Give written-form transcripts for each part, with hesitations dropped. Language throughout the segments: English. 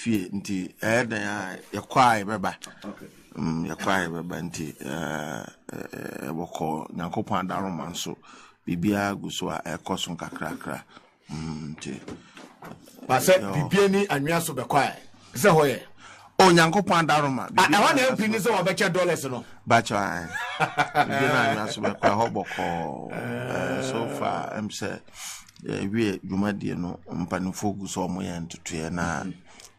fie nti na yakwae beba yakwae beba nti woko Nyankopon adaroma nso bibia guso a ekoso kakrakra nti ba se bibia ni anwea so bekwae se hoye Nyankopon adaroma I want to help you so $100 no bacha bibia na anwea so bekwae hoboko so far am say we dwumadie no mpanifo guso omo ya ntutuye na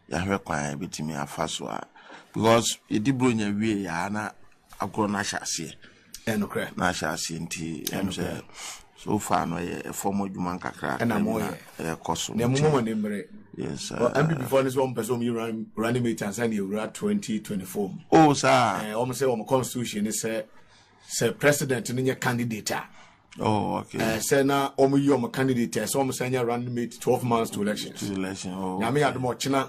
ya hwe kwan betimi afaso a because edibro nya wie ya na agro na hyase enokre na hyase nti am say so far no ye formal dwuma kakra na mo ye koso na mo ne mbre yes before this one person you running mate and say you 2024 sir almost say on constitution is say president ni candidate. Okay. Say now omo candidate so almost say running mate 12 months to elections. Na me ado mo china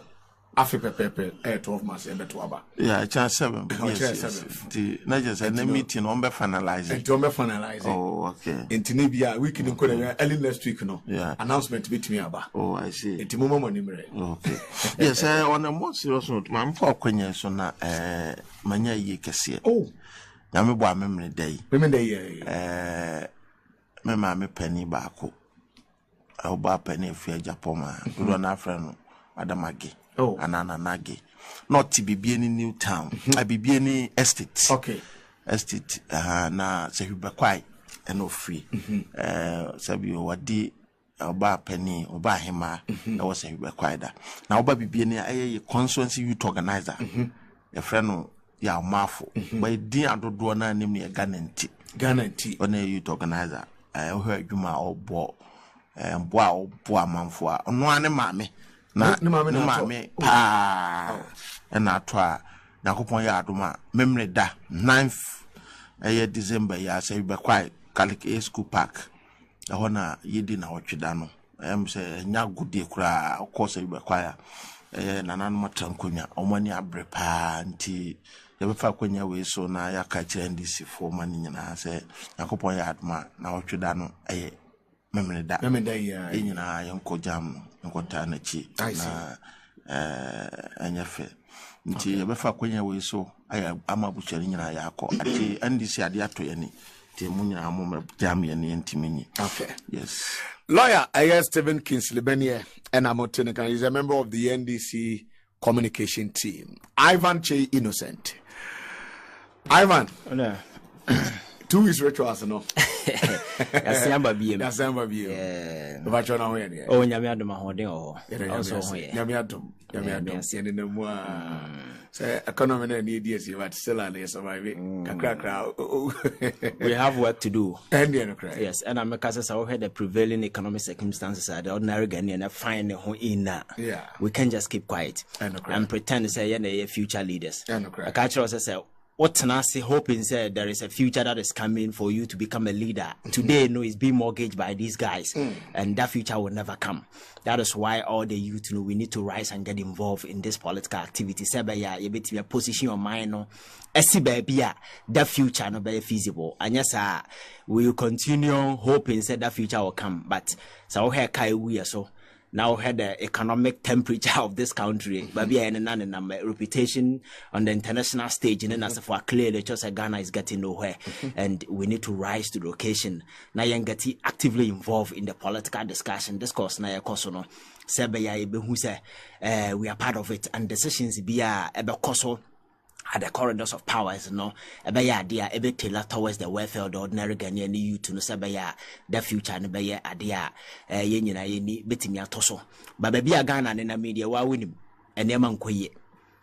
afi pepepe 12 months e beto aba. Yeah, chance 7. Yes. The na just na meeting on be finalize. Okay. Enti bia week ni nko early next week no. Yeah. Announcement betimi aba. I see. Enti mo mo ni mre. Okay. Yes, on a more serious note, man for kwenya so na manya ye kese. Na me bo amemre dai. Me ma me penny baako oba penny fi Japoma do na afra no adamage anana nage not bibie ni new town bibie ni estate estate na se hwebekwai eno free sabi wadi oba penny oba hema na wo se hwebekwai da na oba bibie ni aye constituency youth organizer e frɛ no ya mafo by din adodo na anim ne Gananti ona youth organizer ho adwuma obo mboa manfo a ono ane maame na ne maame pa na ato a Nyankopon ya adoma memre da 9th December ya say be kwai Kalik School Park ho na yedi na otweda no say nya gudie kura course be kwai nana no matrankonya omani abre pa nti yebefa kwanya we so na ya ka kire ndisi fo mani nyina se Yakopon ya adma na otweda no memre da ya nyina yanko jam yanko ta na chi na anyafe nti yebefa kwanya we so aya amabuchari nyina yakọ ati ndisi ade ato yani ti munyina amom jam yani ntimini. Okay, yes. Lawyer Stephen Kingsley Benier and Amotenika is a member of the NDC communication team. Ivan Che Innocent. Ivan. 2 weeks rituals no. Asamba biem. Yeah. Bacho na hoye ne. Nyame adom ahoden also hoye. Nyame adom sene na mu say economy na need yes but still and survive kakra. We have work to do. Yes, and I'm because I heard the prevailing economic circumstances are the ordinary Ghanaian find who in we can just keep quiet and pretend to say yeah future leaders. I catch us say what Tanasi hoping said there is a future that is coming for you to become a leader. Today, no, it's being mortgaged by these guys, and that future will never come. That is why all the youth know we need to rise and get involved in this political activity. Sebaya, you better position your mind no. Esibebia, that future no be feasible. And yes, we will continue hoping said that future will come. But so here kai we so. Now had the economic temperature of this country, but we are in a reputation on the international stage, and as for clearly, just Ghana is getting nowhere, and we need to rise to the occasion. Now, young getting actively involved in the political discussion. Discourse now, Kosono, Sebeya, who say we are part of it, and decisions be a Koso. At the corridors of powers, no, a bay idea, a bit tailor towards the welfare of the ordinary Ghanaian youth to no sabaya, the future and bay idea, yenina yeni betimia toso. But baby a Ghana and in a media, why win him? And Neman Koye,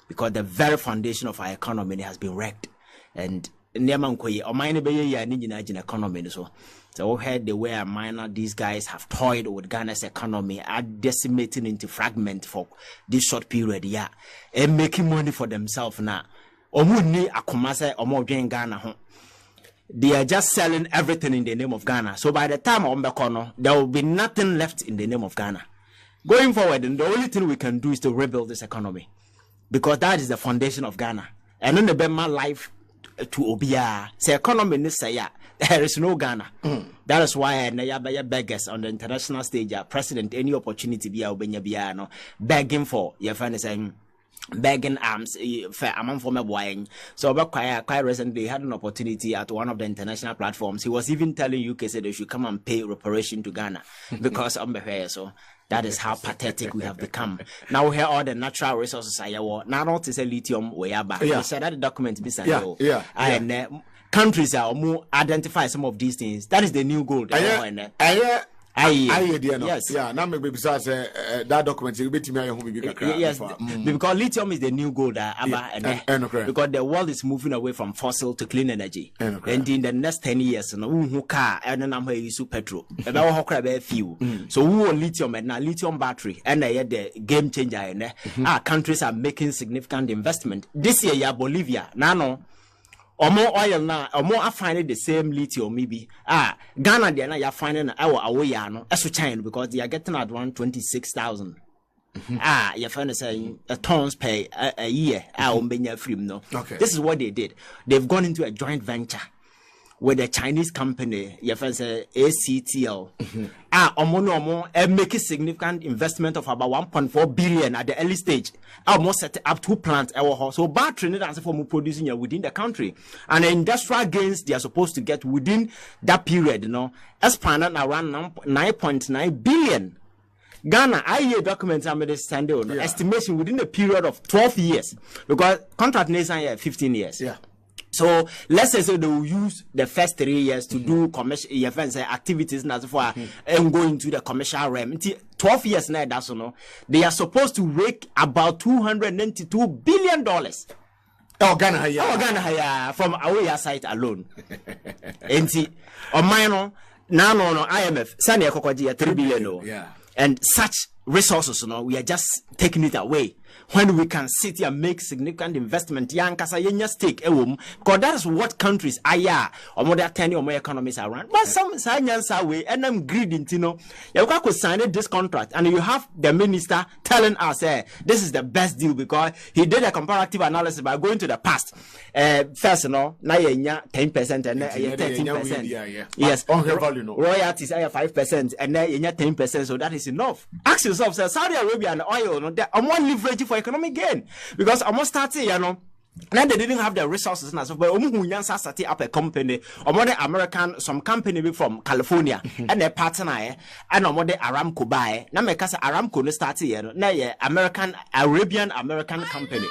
because the very foundation of our economy has been wrecked. And Neman Koye, or mine bay and in economy, so heard the way minor these guys have toyed with Ghana's economy, are decimating into fragment for this short period, and making money for themselves now. Omuni akomase omodwen Ghana ho. They are just selling everything in the name of Ghana. So by the time ombekono, there will be nothing left in the name of Ghana. Going forward, and the only thing we can do is to rebuild this economy, because that is the foundation of Ghana. And on the Bema life to Obia, say economy ni say there is no Ghana. That is why I beggars on the international stage, President, any opportunity be no begging for your friend saying begging arms for among former buying. So about quite recently he had an opportunity at one of the international platforms. He was even telling UK said they should come and pay reparation to Ghana because of the so that is how pathetic we have become. Now we have all the natural resources I want. Now not to say lithium way back. Yeah. So that the document be sent. And countries are more identify some of these things. That is the new gold. Yes. Yeah. Now maybe besides that document, you bet me yes, because lithium is the new gold. Because the world is moving away from fossil to clean energy, and in the next 10 years, car and then I'm going to use petrol. Fuel. So we want lithium and now lithium battery, and the game changer. And our countries are making significant investment this year. Bolivia, nano. Or more oil now, or more I find it the same lithium maybe. Ghana they are finding our away as China because they are getting at 126,000. You find saying tons per a year. No. Okay. This is what they did. They've gone into a joint venture with a Chinese company, ACTL, make a significant investment of about 1.4 billion at the early stage. Almost set up 2 plants. So battery need answer for producing within the country, and the industrial gains they are supposed to get within that period, expanded around 9.9 billion. Ghana, I hear documents I made estimation within a period of 12 years because contract nation 15 years. Yeah. So let's say they will use the first 3 years to do commercial events activities and go into the commercial realm. 12 years now, that's they are supposed to rake about $292 billion. Ghana from our site alone. And see, on mine, now IMF, Sanya Kokoji 3 billion. Yeah. And such resources, we are just taking it away. When we can sit here and make significant investment, because that is what countries are, or more than 10 or more economies around. But some science way, and I'm greedy, you could sign this contract, and you have the minister telling us, this is the best deal because he did a comparative analysis by going to the past. First, now you 10% and 13%. Yes, royalties are 5%, and then you 10%, so that is enough. Ask yourself, Saudi Arabia and oil, they are more leverage for economic gain because almost starting, now they didn't have the resources now. So, but set up a company, American, some company from California, and their partner, and Aramco buy. Now, make us Aramco start here. Now, Arabian American company.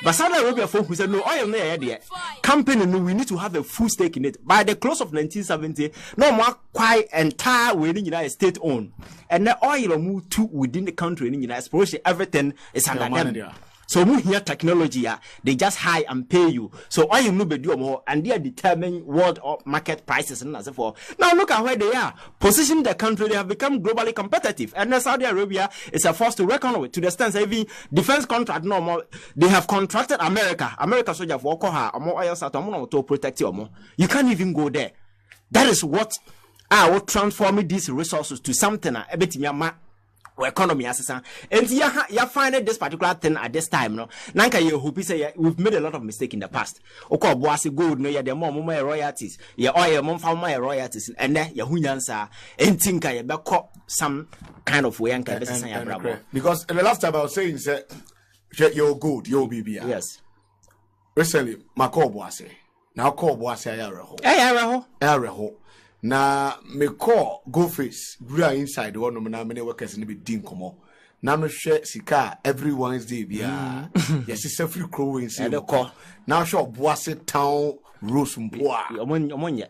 But Saudi Arabia folk who said no oil there company no we need to have a full stake in it. By the close of 1970, no more quite entire within United States owned. And the oil move to within the country in United States. Everything is under them. So we hear technology, they just hire and pay you. So all you know be do more, and they are determining world market prices and as for. Now look at where they are. Positioning the country, they have become globally competitive. And Saudi Arabia is a force to reckon with. To the extent that even defense contract no more, they have contracted America soldier for more oil to protect you more. You can't even go there. That is what I will transform these resources to something a bit economy assistant. And you find this particular thing at this time, Nanka you who say we've made a lot of mistake in the past. Oko boasi gold no ya the more royalties, ya oil mom found my royalties, and then ya hunyansa and tinka ya beko some kind of way and because the last time I was saying you're good, you're BB. Yes. Recently, my call boasi. Now call boasi ayareho. Na me call go face bra inside one of many workers in the din komo na me share sika every Wednesday bia yes is free crow in say now show boase town rose mpoa omonye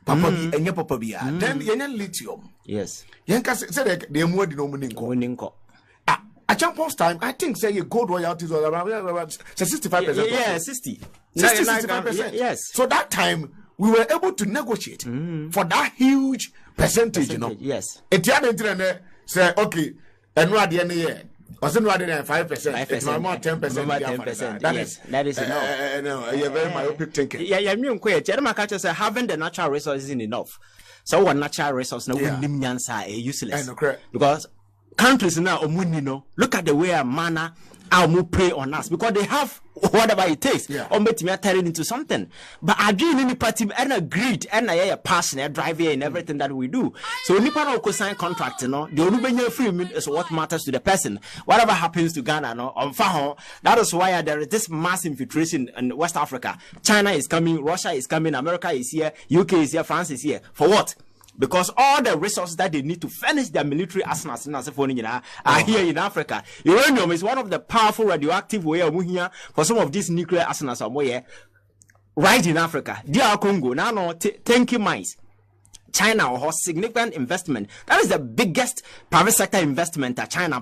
papa bi enye papa bia then yenye lithium yes yenka say the emu di no muninko at Champions time I think say gold royalties was around 65%. Yeah, 60 65%. Yes, so that time we were able to negotiate for that huge percentage, you know. Yes. Etienne say, okay, and what the end of the year? Was it 5%? It's more 10%. That is enough. No, you're very myopic thinking. Yeah, I mean, say having the natural resources isn't enough. So what natural resource now useless. Correct. Because countries now look at the way a manner I'll pray on us because they have whatever it takes. Or make me turn into something. But I do any party and agreed and I a passion, a driver in everything that we do. So when you sign contract, the only free is what matters to the person. Whatever happens to Ghana, on Faho, that is why there is this mass infiltration in West Africa. China is coming, Russia is coming, America is here, UK is here, France is here. For what? Because all the resources that they need to furnish their military arsenals are here in Africa. Uranium is one of the powerful radioactive way of here for some of these nuclear arsenals right in Africa. DR Congo, now Tenki mines. China or significant investment. That is the biggest private sector investment that China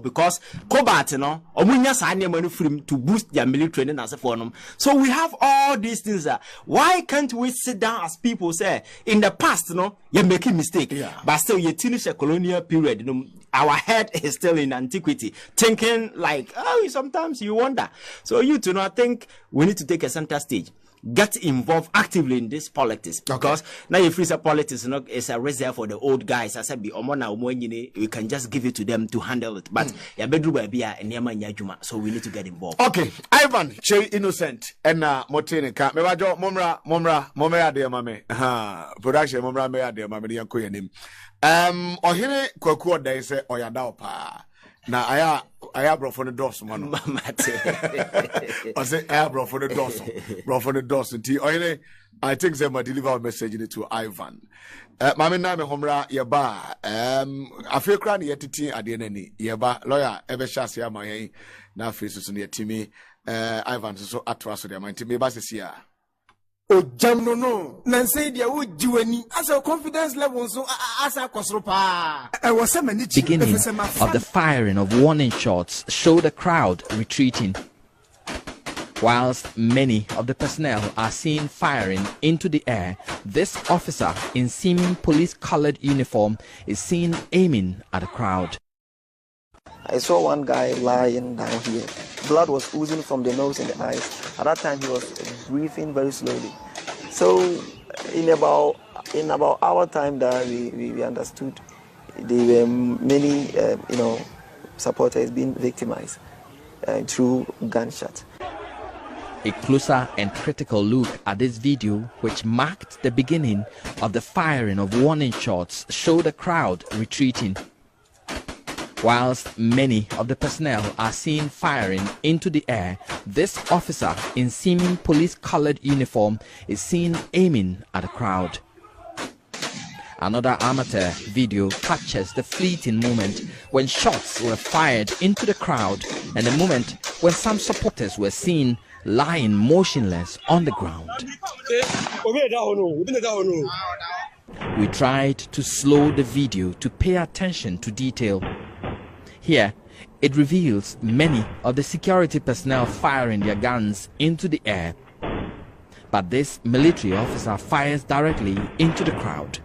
because cobalt, to boost their military training as a forum. So we have all these things. Why can't we sit down as people say in the past, you're making mistake, but still you finish a colonial period. Our head is still in antiquity, thinking like, sometimes you wonder. So you do not think we need to take a center stage. Get involved actively in this politics because now if it's a politics, it's a reserve for the old guys. I said, we can just give it to them to handle it. But so we need to get involved. Okay, Ivan, Che Innocent, and Motene, Momra de Mame, production Momra Mea de Mame, Yankoyanim. Or here, Kokua, they say, Oyadaupa. Now I have brought for the doors, man. I say I brought for the doors, I think they might deliver a message to Ivan. Mami na me homra yaba. I feel cranny yet at the end. Yaba lawyer ever shas ya my na faces on your Timmy. Ivan so atras with your mind. Timmy basis here. Oh, jam no. Nancy, dear, would you any as a confidence level so as a cosropa? I was a minute beginning of the firing of warning shots showed the crowd retreating, whilst many of the personnel are seen firing into the air. This officer in seeming police-colored uniform is seen aiming at the crowd. I saw one guy lying down here. Blood was oozing from the nose and the eyes. At that time, he was breathing very slowly. So, in about our time that we understood, there were many, supporters being victimized through gunshot. A closer and critical look at this video, which marked the beginning of the firing of warning shots, showed the crowd retreating, whilst many of the personnel are seen firing into the air. This officer in seeming police-colored uniform is seen aiming at the crowd. Another amateur video captures the fleeting moment when shots were fired into the crowd and the moment when some supporters were seen lying motionless on the ground. We tried to slow the video to pay attention to detail. Here, it reveals many of the security personnel firing their guns into the air. But this military officer fires directly into the crowd.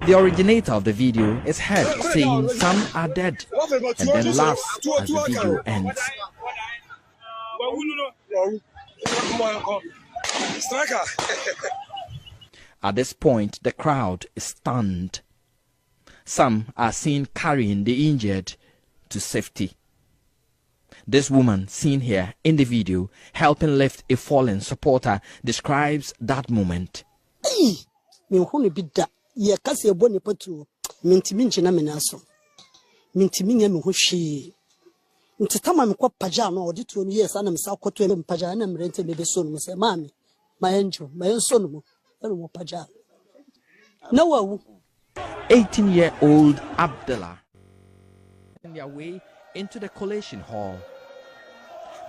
The originator of the video is heard saying some are dead and then laughs as the video ends. At this point, the crowd is stunned. Some are seen carrying the injured to safety. This woman seen here in the video helping lift a fallen supporter describes that moment. No. 18-year-old Abdullah on their way into the collation hall.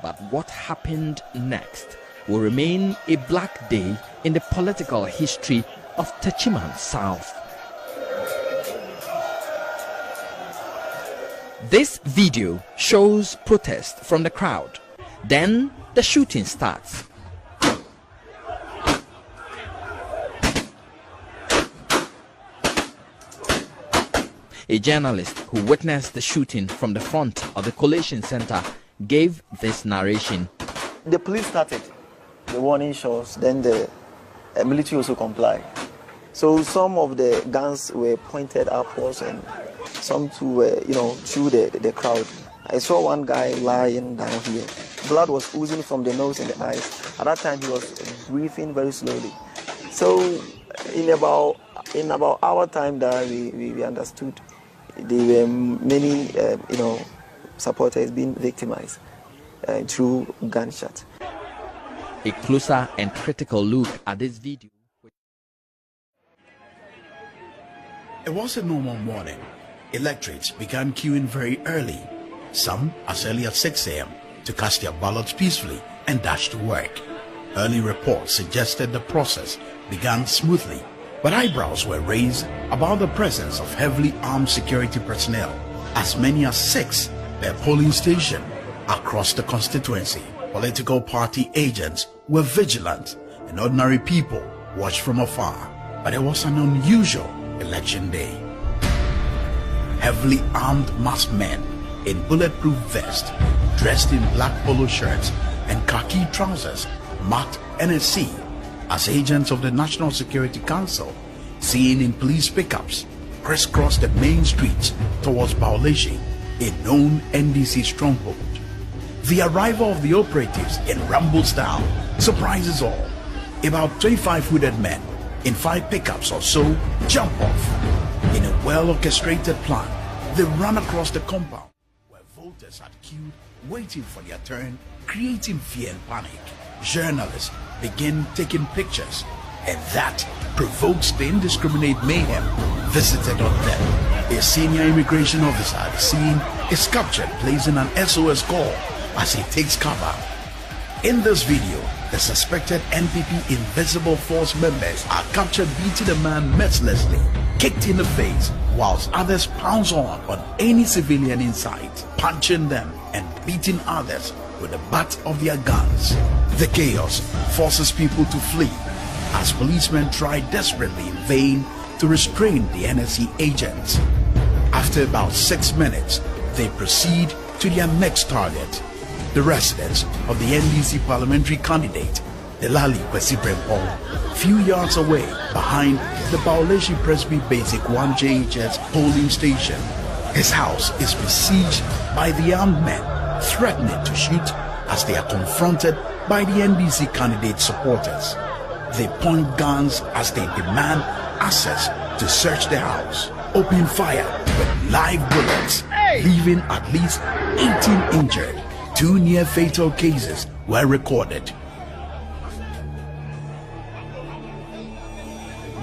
But what happened next will remain a black day in the political history of Techiman South. This video shows protest from the crowd. Then the shooting starts. A journalist who witnessed the shooting from the front of the collation center gave this narration. The police started the warning shots, then the military also complied. So some of the guns were pointed upwards and some to through the crowd. I saw one guy lying down here. Blood was oozing from the nose and the eyes. At that time, he was breathing very slowly. So, in about our time that we understood, there were many, supporters being victimized through gunshots. A closer and critical look at this video. It was a normal morning. Electorates began queuing very early, some as early as 6 a.m. to cast their ballots peacefully and dash to work. Early reports suggested the process began smoothly, but eyebrows were raised about the presence of heavily armed security personnel, as many as 6 per polling station across the constituency. Political party agents were vigilant and ordinary people watched from afar. But it was an unusual election day. Heavily armed masked men in bulletproof vests, dressed in black polo shirts and khaki trousers, marked NSC as agents of the National Security Council, seen in police pickups, crisscrossed the main streets towards Bauleshi, a known NDC stronghold. The arrival of the operatives in Rambo style surprises all. About 25 hooded men in 5 pickups or so jump off. In a well-orchestrated plan, they run across the compound where voters had queued, waiting for their turn, creating fear and panic. Journalists begin taking pictures, and that provokes the indiscriminate mayhem visited on them. A senior immigration officer at the scene is captured placing an SOS call as he takes cover. In this video, the suspected NPP Invisible Force members are captured beating a man mercilessly, kicked in the face, whilst others pounce on any civilian in sight, punching them and beating others with the butt of their guns. The chaos forces people to flee as policemen try desperately in vain to restrain the NSC agents. After about 6 minutes, they proceed to their next target, the residence of the NDC parliamentary candidate, Delali Kwesi Brempong, few yards away behind the Bauleshi Presby Basic 1 JHS polling station. His house is besieged by the armed men, threatening to shoot as they are confronted by the NDC candidate supporters. They point guns as they demand access to search the house, opening fire with live bullets, leaving at least 18 injured. 2 near-fatal cases were recorded.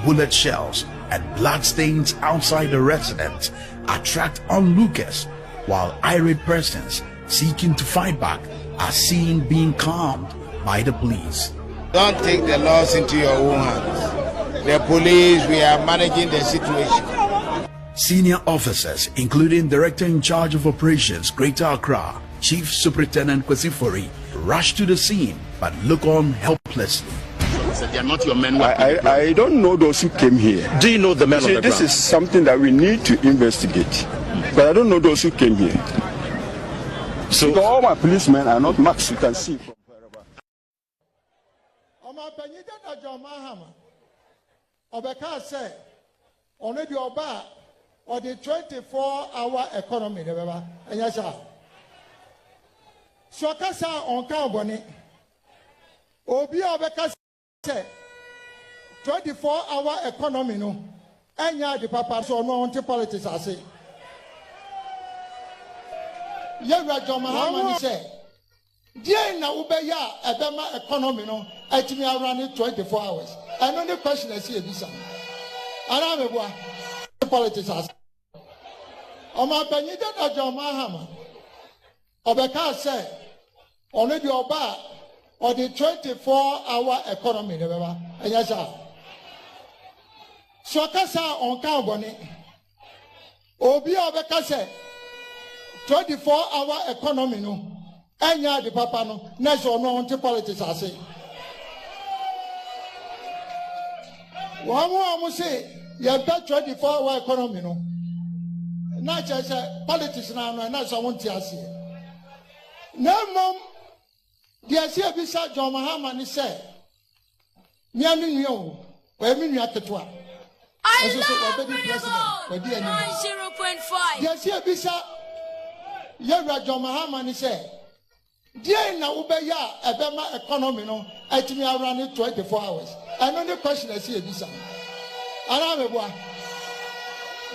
Bullet shells and bloodstains outside the residence attract onlookers, while irate persons seeking to fight back are seen being calmed by the police. Don't take the laws into your own hands. The police, we are managing the situation. Senior officers, including Director in Charge of Operations Greater Accra, Chief Superintendent Kwesi Fori, rush to the scene but look on helplessly. So they are not your men. I don't know those who came here. Do you know the men on the ground? This is something that we need to investigate. But I don't know those who came here. So because all my policemen are not marks, you can see from wherever. Or the 24-hour economy, and yes, sir. So, Kasa on Carboni, Obi Obeka said 24-hour economy, no, and ya the papa so no anti politics, I say. Yaga John said, Dear Naubeya, a Bema economy, no, I think I run it 24 hours. I know the question I see a visa. And I'm a politics, I say. Oma Benita John Mahama. Obeka said, only the Oba or the 24-hour economy, and yes, sir. So, Kasa on Carboni, Obi Obeka said, 24-hour economy, no, and ya the papa, no, national no anti politics, I say. One more say, you have 24-hour economy, no. Not just politics now, and that's what I want to say. No, mom, the idea beside John Mahama said, Miami, where me at the 12. I love 0.5. The idea beside Yewra John Mahama ni say dear na ubeya ebema economy no etimi around 24 hours. And only question I see a visa.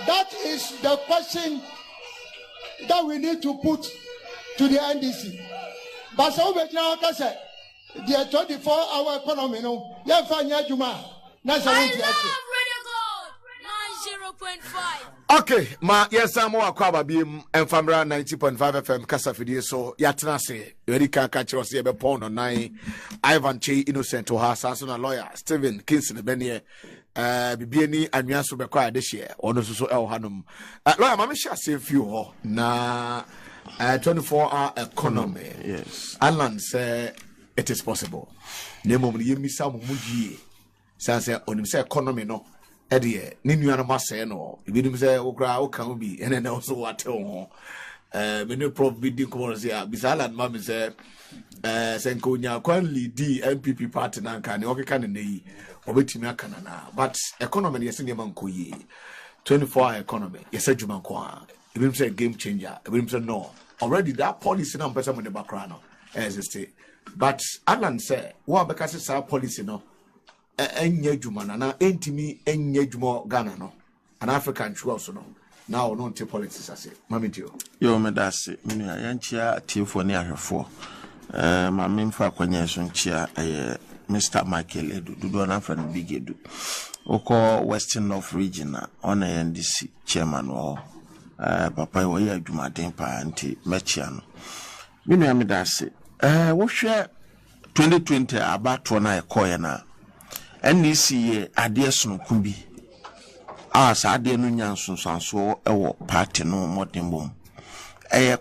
That is the question that we need to put to the NDC. But so we now can say the 24-hour economy no you find your juma. That's what 90.5. Okay, ma yes I'm more kwaba bim and famra 90.5 FM kasa fidie so yatena se yeri kan ka kire se be pound on 9 Ivan Che Innocent to her sanso na lawyer Stephen Kinsley Benie bibiani anwia so be kwa de hye ono so el hanom lawyer ma me share say few ho na 24-hour economy. Yes. Alan say it is possible. Nemo mu yemisa mu yie say onim say economy no Eddie, Ninu Massa, no, if you say, Okra, can be, and then also what home. Many probably did come on here. Bizarre and Mammy said, Senkonia, Quanly D, MPP party, and can you can in or waiting Canana. But economy is in your manco ye 24-hour economy. Yes, said Jumanqua. If you say game changer, if you say no, already that policy number some in the background as a state. But Alan said, what because it's our policy no. Enye juma na entimi enye juma Ghana no an African chua so no now no te politics ase mami dio yo me dase me ayanchia tiefo ne ahwefo ma memfa kwanya so nchia Mr. Michael Edu do na fa no big Edu oko Western North region on NDC chairman o papa wo ya juma den pa anti mechia no me dase wo hwe 2020 abato na ekoye na NDC ade sonko bi sa ade no nyansonsanso ewo party no modern bom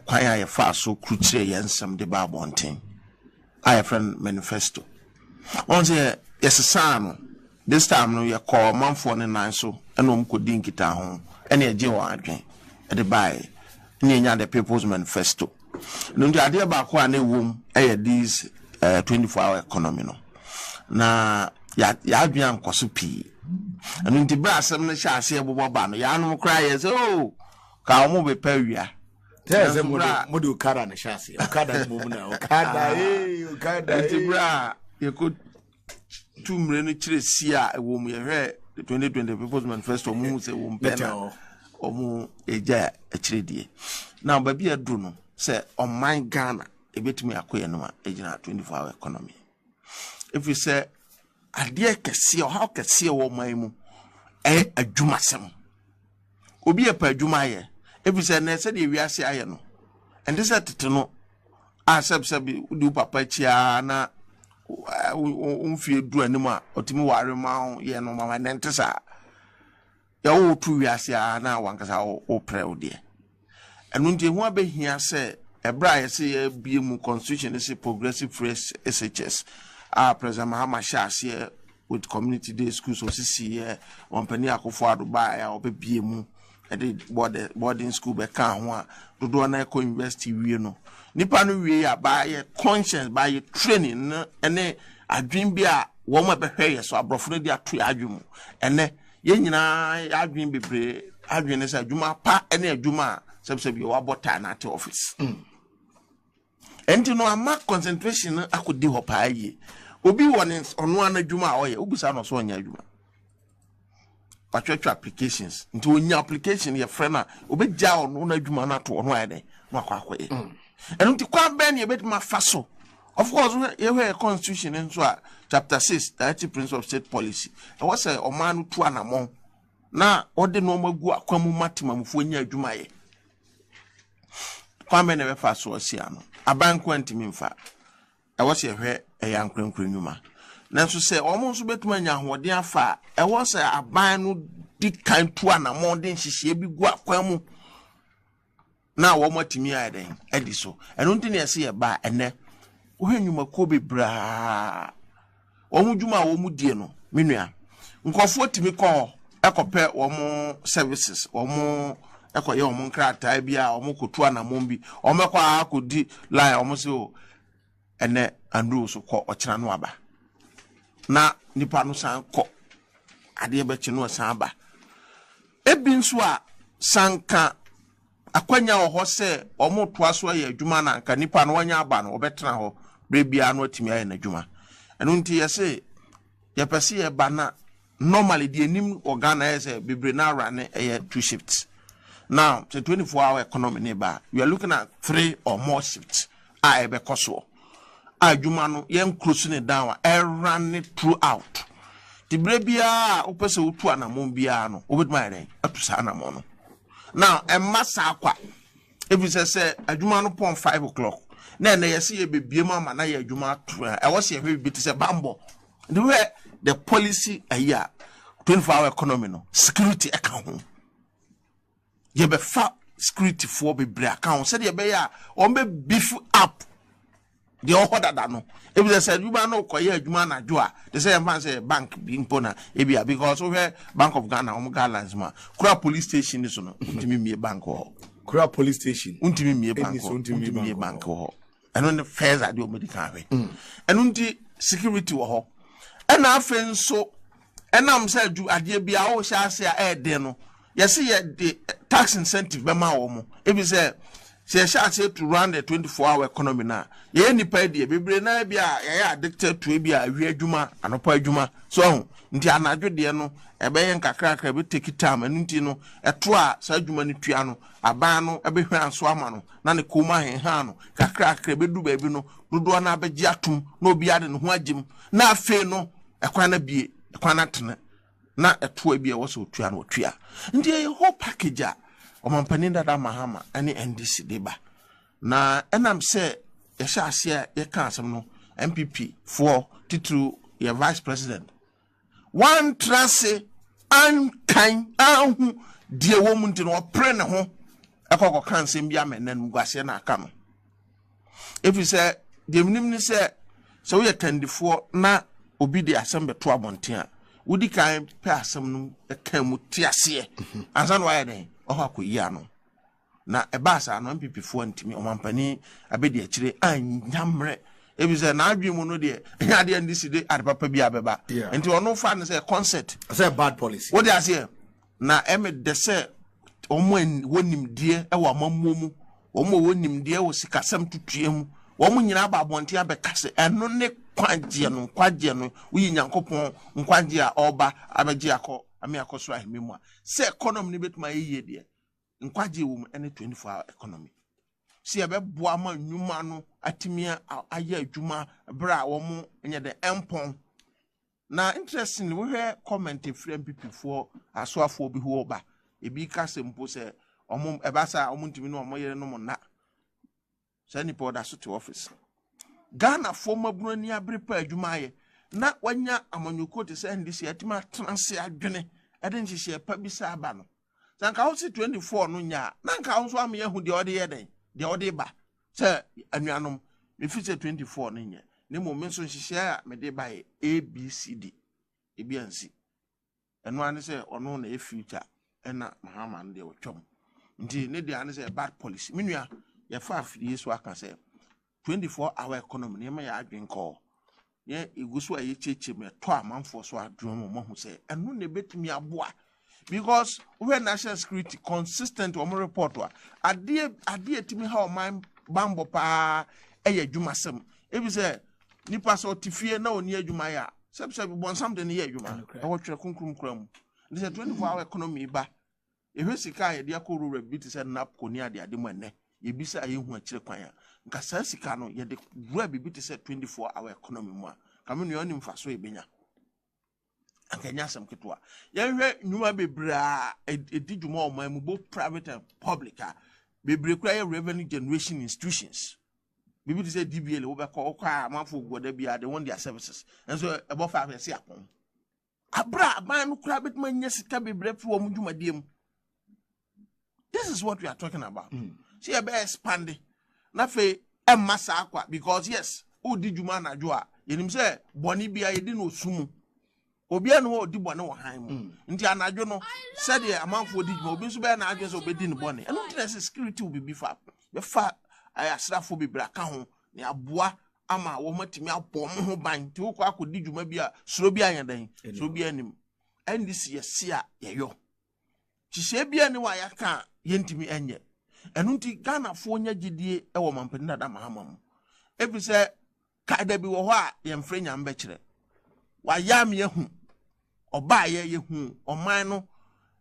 kwan aye fa so krutire yensam de ba bonten aye friend manifesto on say yesesa no this time no ye call manfo ne nan so enom kodi nkita ho ene age wa adwen e de bai ne nya the people's manifesto no ndi ade ba ko ana wom this 24-hour economy no na ya adwan kwaso pi anu nti bra asem ne sha ase ebobo ba no ya no kra ye so ka omo be pawia teze modu kara ne sha ase okada mo mu na okada nti bra ye ko tumre no kire sia ewo mu ye hwe 2020 people's manifesto mu se wo mpena omu eja ekiredie na ba bia dru no se oman Ghana ebetumi akoye no ma ejina 24-hour economy if you say ade kese o how kese wo man mu adwuma sem obi epa adwuma ye if you say na se de wiase aye no and this tete no asebsebi udi papa chia na umfie du anim a otimi ware ma ye no mama nentesa ya wo tu wiase na wankasa o pre de enu ntie ho abehia se ebra ye se ye bie mu constitution is progressive fresh SHS President Mahama Shase with community day schools so sisi on pani akofo aduba ya obebie mu e de boarding school be kan ho a dodo na ko university wie no nipa no wie ya ba ye conscience ba ye training ene adwin bi a wo ma behwe ye so abrofo no di atu adwum ene ye nyina adwin bebre adwin ne sa adwuma pa ene adwuma sebsebi wa bota na te office enti no ama concentration akodi ho pa ye obi won ono anadwuma a oye obusa no so onya adwuma patwatwa applications nti onya application ye frena obegya ono na adwuma na to ono ayede no akwakoye enu nti kwa ben ye betima faso of course ye we constitution nso a chapter 6 direct principle of state policy e was say omanu tu anamon na ode no magu akwamu matimamfo nya adwuma ye kwa men be faso osiano aban kwantimi mfa ewo se hwe eyankrenkren nyuma nanso se omo nso betuma nya hoden afa ewo se aban no di kan tu anamon den hihie bi gu akwamu na wo matimi ayden edi so eno ntini ese ye ba ene wo hwanyuma ko bebra wo mu dwuma wo mu die no menua nkofo timi ko ekope wo mu services wo mu ekoye wo mu nkrata bia wo mu kotu anamon bi wo mekwa akodi line wo mu se o ene andru so ko okira no aba na nipa no san ko ade be chi no san aba ebi nso a sanka akwanya wo ho se omo to aso ya adwuma na nka nipa no wanya aba no obetena ho brebia no atimi aye na adwuma enu nti yese ye pese ye ba na normally the enim organa is bebre na run two shifts. Now the 24-hour economy neighbor, you are looking at 3 or more shifts. I be koso. Adwuma no yen closing it down run it throughout. The brebia opese utu anamon bia no obetma yen atusa anamon no. Now a massa akwa if you say adwuma no pon 5 o'clock na na yesi ye bebie ma na ye adwuma e wo se hwe bit say bambo the way the policy a year 24-hour economy no security account ye be fa security for be break account said ye be ya on be beef up the order no if they said you no koye adwuma na jo a they say man say bank bi impona e bia because we Bank of Ghana galants ma kura police station so no ntimi mie bank ho kura police station ntimi mie bank ho ntimi mie bank ho eno ne fares ade o medical we eno nti security wo ho ena afen so enam say du ade bia wo sha ase a de no yes ye the tax incentive be ma wo mo e bi say she sha to run the 24-hour economy na ye nipa de bebre na bia ye addicted to bia awi adwuma anopa adwuma so nti anadwo de no ebe ye nkakra be take time enu nti no eto a sa adwuma ni tua no aban no ebe hwe anso ama no na ne koma henha no kakra be du ba bi no dodo na abegye atum na obi ade ne ho agim na afe no ekwan na bie ekwan na tene na eto bia wo so tua no tua nti ye whole package a omampani dada mahama ani NDC deba na enam se ye sha ase ye kan asem no MPP for titru ye vice president one trase an kan ahu die wo mu ntino opre ne ho ekoko kan sem bia menan gwase na aka no if you say the minim ni say so we tendifo na obi de asem beto abonten a wudi kan pe asem no kan mu tiase ansan wa ye den ohakoyi ano na ebasa no MPP fo ntimi omampani abedi akire anyamre ebi say na adwemu no de ade ndisi de adepapa bia beba enti ono fa ne say concert say bad policy what they say na de say omo wonimdie e wa mammo mu omo wonimdie wo sikasam tutue mu wo nyina ba abonte abekase eno ne kwagye no uyi nyankopon nkwagye a oba abegye akọ ami akoso ahememu a say economy ni betuma yeye de nkwagye wo mu ene 24-hour economy si ebebo ama nwuma no atimia aye adwuma bra wo mu enye de empon na interesting we hear comment free MPP for asoafo bi ho ba ebi ka sempo se omo ebasa omo ntimi no omo yere no mo na sani po da so to office Ghana former bruni abrepa adwuma ye na wanya amanyuko te se ndisi atima transe adwene ede nhihye pa bi sa aba no sanka ho si 24 no nya na nka ho so am ye hu de ode ye den de ode ba se anuanom me fi se 24 no nya ne mo me so nhihye a me de ba ye ABCD ebi ansi eno ane se ono na e future ena mahama no de otwom nti ne de ane se bad policy menua ye fa afidi so aka se 24-hour economy ne ma ya adwen call ye igusu aye cheche me to amanfo so adwom mo hu se eno ne betumi aboa because we national security consistent o mo report wa ade etimi ha o man bambo pa eye adwumasem e bi se nipa so tifie na oni adwuma ya sebse bi bon sam de ne ye adwuma e wo twere kunkum kram ne se 24-hour economy ba ehwe sika ye de akoro bi te se nap koni ade mo ene ye bi se aye hu akire kwan ya nka sa sika no ye de wura bi te se 24-hour economy mu a kamenu oni mfaso e benya akanya sam ketwa yenhwe nyuma bebra edidwuma o man mu both private and public bebre kura ye revenue generation institutions bibi to say DBL wo be ko kwa amanfo goda bia they want their services and so ebo fa fa se akon abra ban no kura betuma nya sika bebre fi wo mu dwumadie mu. This is what we are talking about. See e be expand na fe e masa akwa because yes o di dwuma na dwo a yenim say boni bia ye di no sumu obi anu odi bone wo han mu nti anadwo no said the amanfo odi dwuma obi nso be na adwe so obedi ne bone eno interest security will be fa be fa ayasrafo bibra ka ho ne aboa ama wo matimi abom ho ban ti wo kwa akodi dwuma bi a soro bi anyadan so bi anim NDC yesi a yeyo hihye bi ani wa yaka yentimi enye Enunti Ghana for nya gidie e wo mampani da mahama mu. Ebi se kaida bi wo ho a ye mfre nya mbekire. Wa yam ye hu. Oba ye hu. Oman no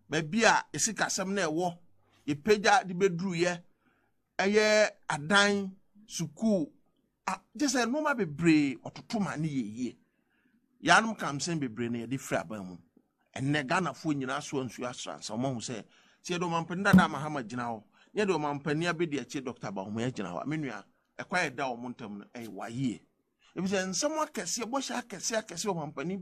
ba bia esikasem na ewo ye peja di bedru ye eye adan suku just a normal bebre ototoma ne ye yanum kamsen bebre na ye di fra ba mu enne Ghana fo nyina so ansu asransa mo hu se tie do mampani da mahama gina ho ye do mampani abedi achi Dr. Bahoma ya gina ho menua ekwa da o montam no waye ebi se nsem akese bo sha akese o mampani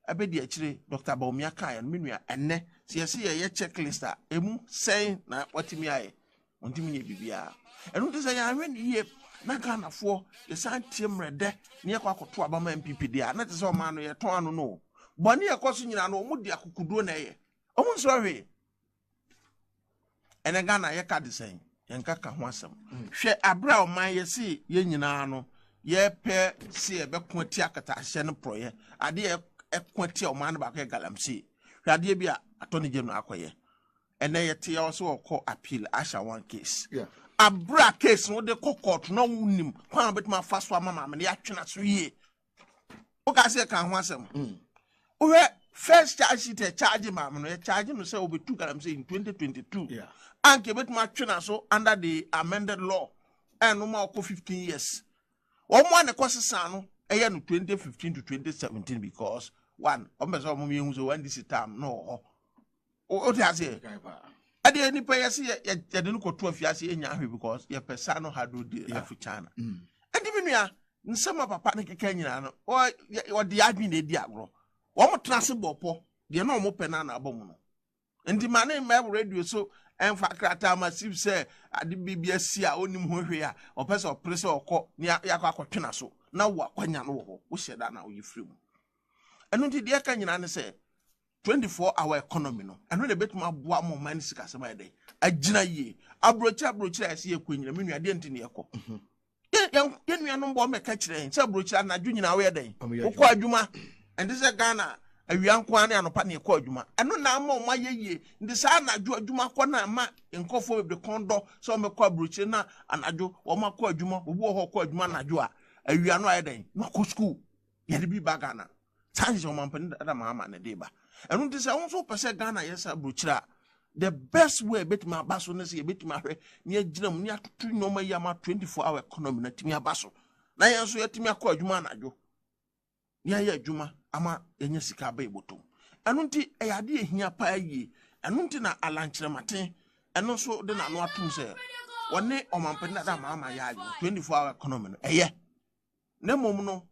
abedi achi Dr. Bahoma ka ya menua enne se ye checklist a emu sen na watimi aye ontimi ye bibia enu te se ya hwe ni ye na Ghana fo ye san tie mrede ne ye kwa koto abama MPP dia na te se o ma no ye ton anu no boni ye koso nyina no mu dia kukuduo na ye o mu nso hwe ene Ghana ye ka de sen ye nkaka ho asem hwe abra o man ye si ye nyina no ye pe si e be ko ti akata hye no proye ade ye ekwati o man ba ko galamsi hwe ade bi a atoni gem no akoye ene ye te ye so ko appeal asha one case abra case no de court no wunim kwa betima fa so mama me ya twena so yie o ka se kan ho asem o first charge sheet charge mama no ye charge no say obetu galam say in 2022 anke betima twena so under the amended law and no more 15 years o mo ne kwasesa no eye no 2015 to 2017 because one o me so mo ye hu so one this time no o ti ase ade any pay say ye de no koto afiase enya ahwe because ye pesa no hado de Africana ade bi nua nsema papa ne keka nyina no o de adwi na di agro wo mo trase bopo de na mo pena na abom no ndi mane me radio so enfa krata massive say ade bibia si a onim ho hwe a o pesa o prese okọ ne yakọ akotwena so na wo akwanya no wo wo hyeda na wo yefrem enu ndi de ka nyina ne say 24-hour economy no eno de betuma boa mo man sika sema dey agina ye abrochi ase ekwanyina menua de ntine ekọ ye nua no mbo meka kire se abrochi anadwo nyina wo ye dey okọ adwuma ende se Ghana awianko ane anopa ne ekọ adwuma eno na ama o mayeye ndi sa anadwo adwuma kọ na ama nkofo bebre kondo so mekọ abrochi na anadwo wo makọ adwuma obu ho kọ adwuma anadwo a awia no aye dey makọ school ye de bi ba Ghana sanji o mampani da mahama ne deba enu te se won so pese Ghana yesa brochira the best way betima abaso ne se betima hwe ne agina mu ne atutu nyoma yi ama 24-hour economy na timi abaso na yen so yetimi akọ adwuma anadwo ne aye adwuma ama enya sika ba ebotom enu nti eyade ehia pa yi enu nti na alankyere maten enu so de na no atum se wone omampani da mahama ya 24-hour economy no eye ne mom no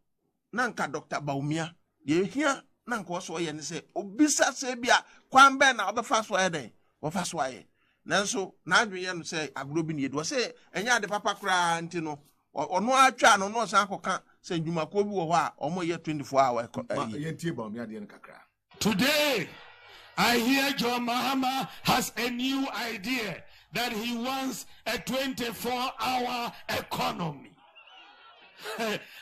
na nka Dr. Bahoma ye hia na nko so ye ne se obisa se bia kwan be na obefa so ye den wo fa so ye nanso na adweye no se agro bi ne ye do se enya de papa kra nti no ono atwa no no san koka se ndwuma ko bi wo ho a omo ye 24-hour ye ntie ba me ade ne kakra. Today I hear John Mahama has a new idea that he wants a 24-hour economy.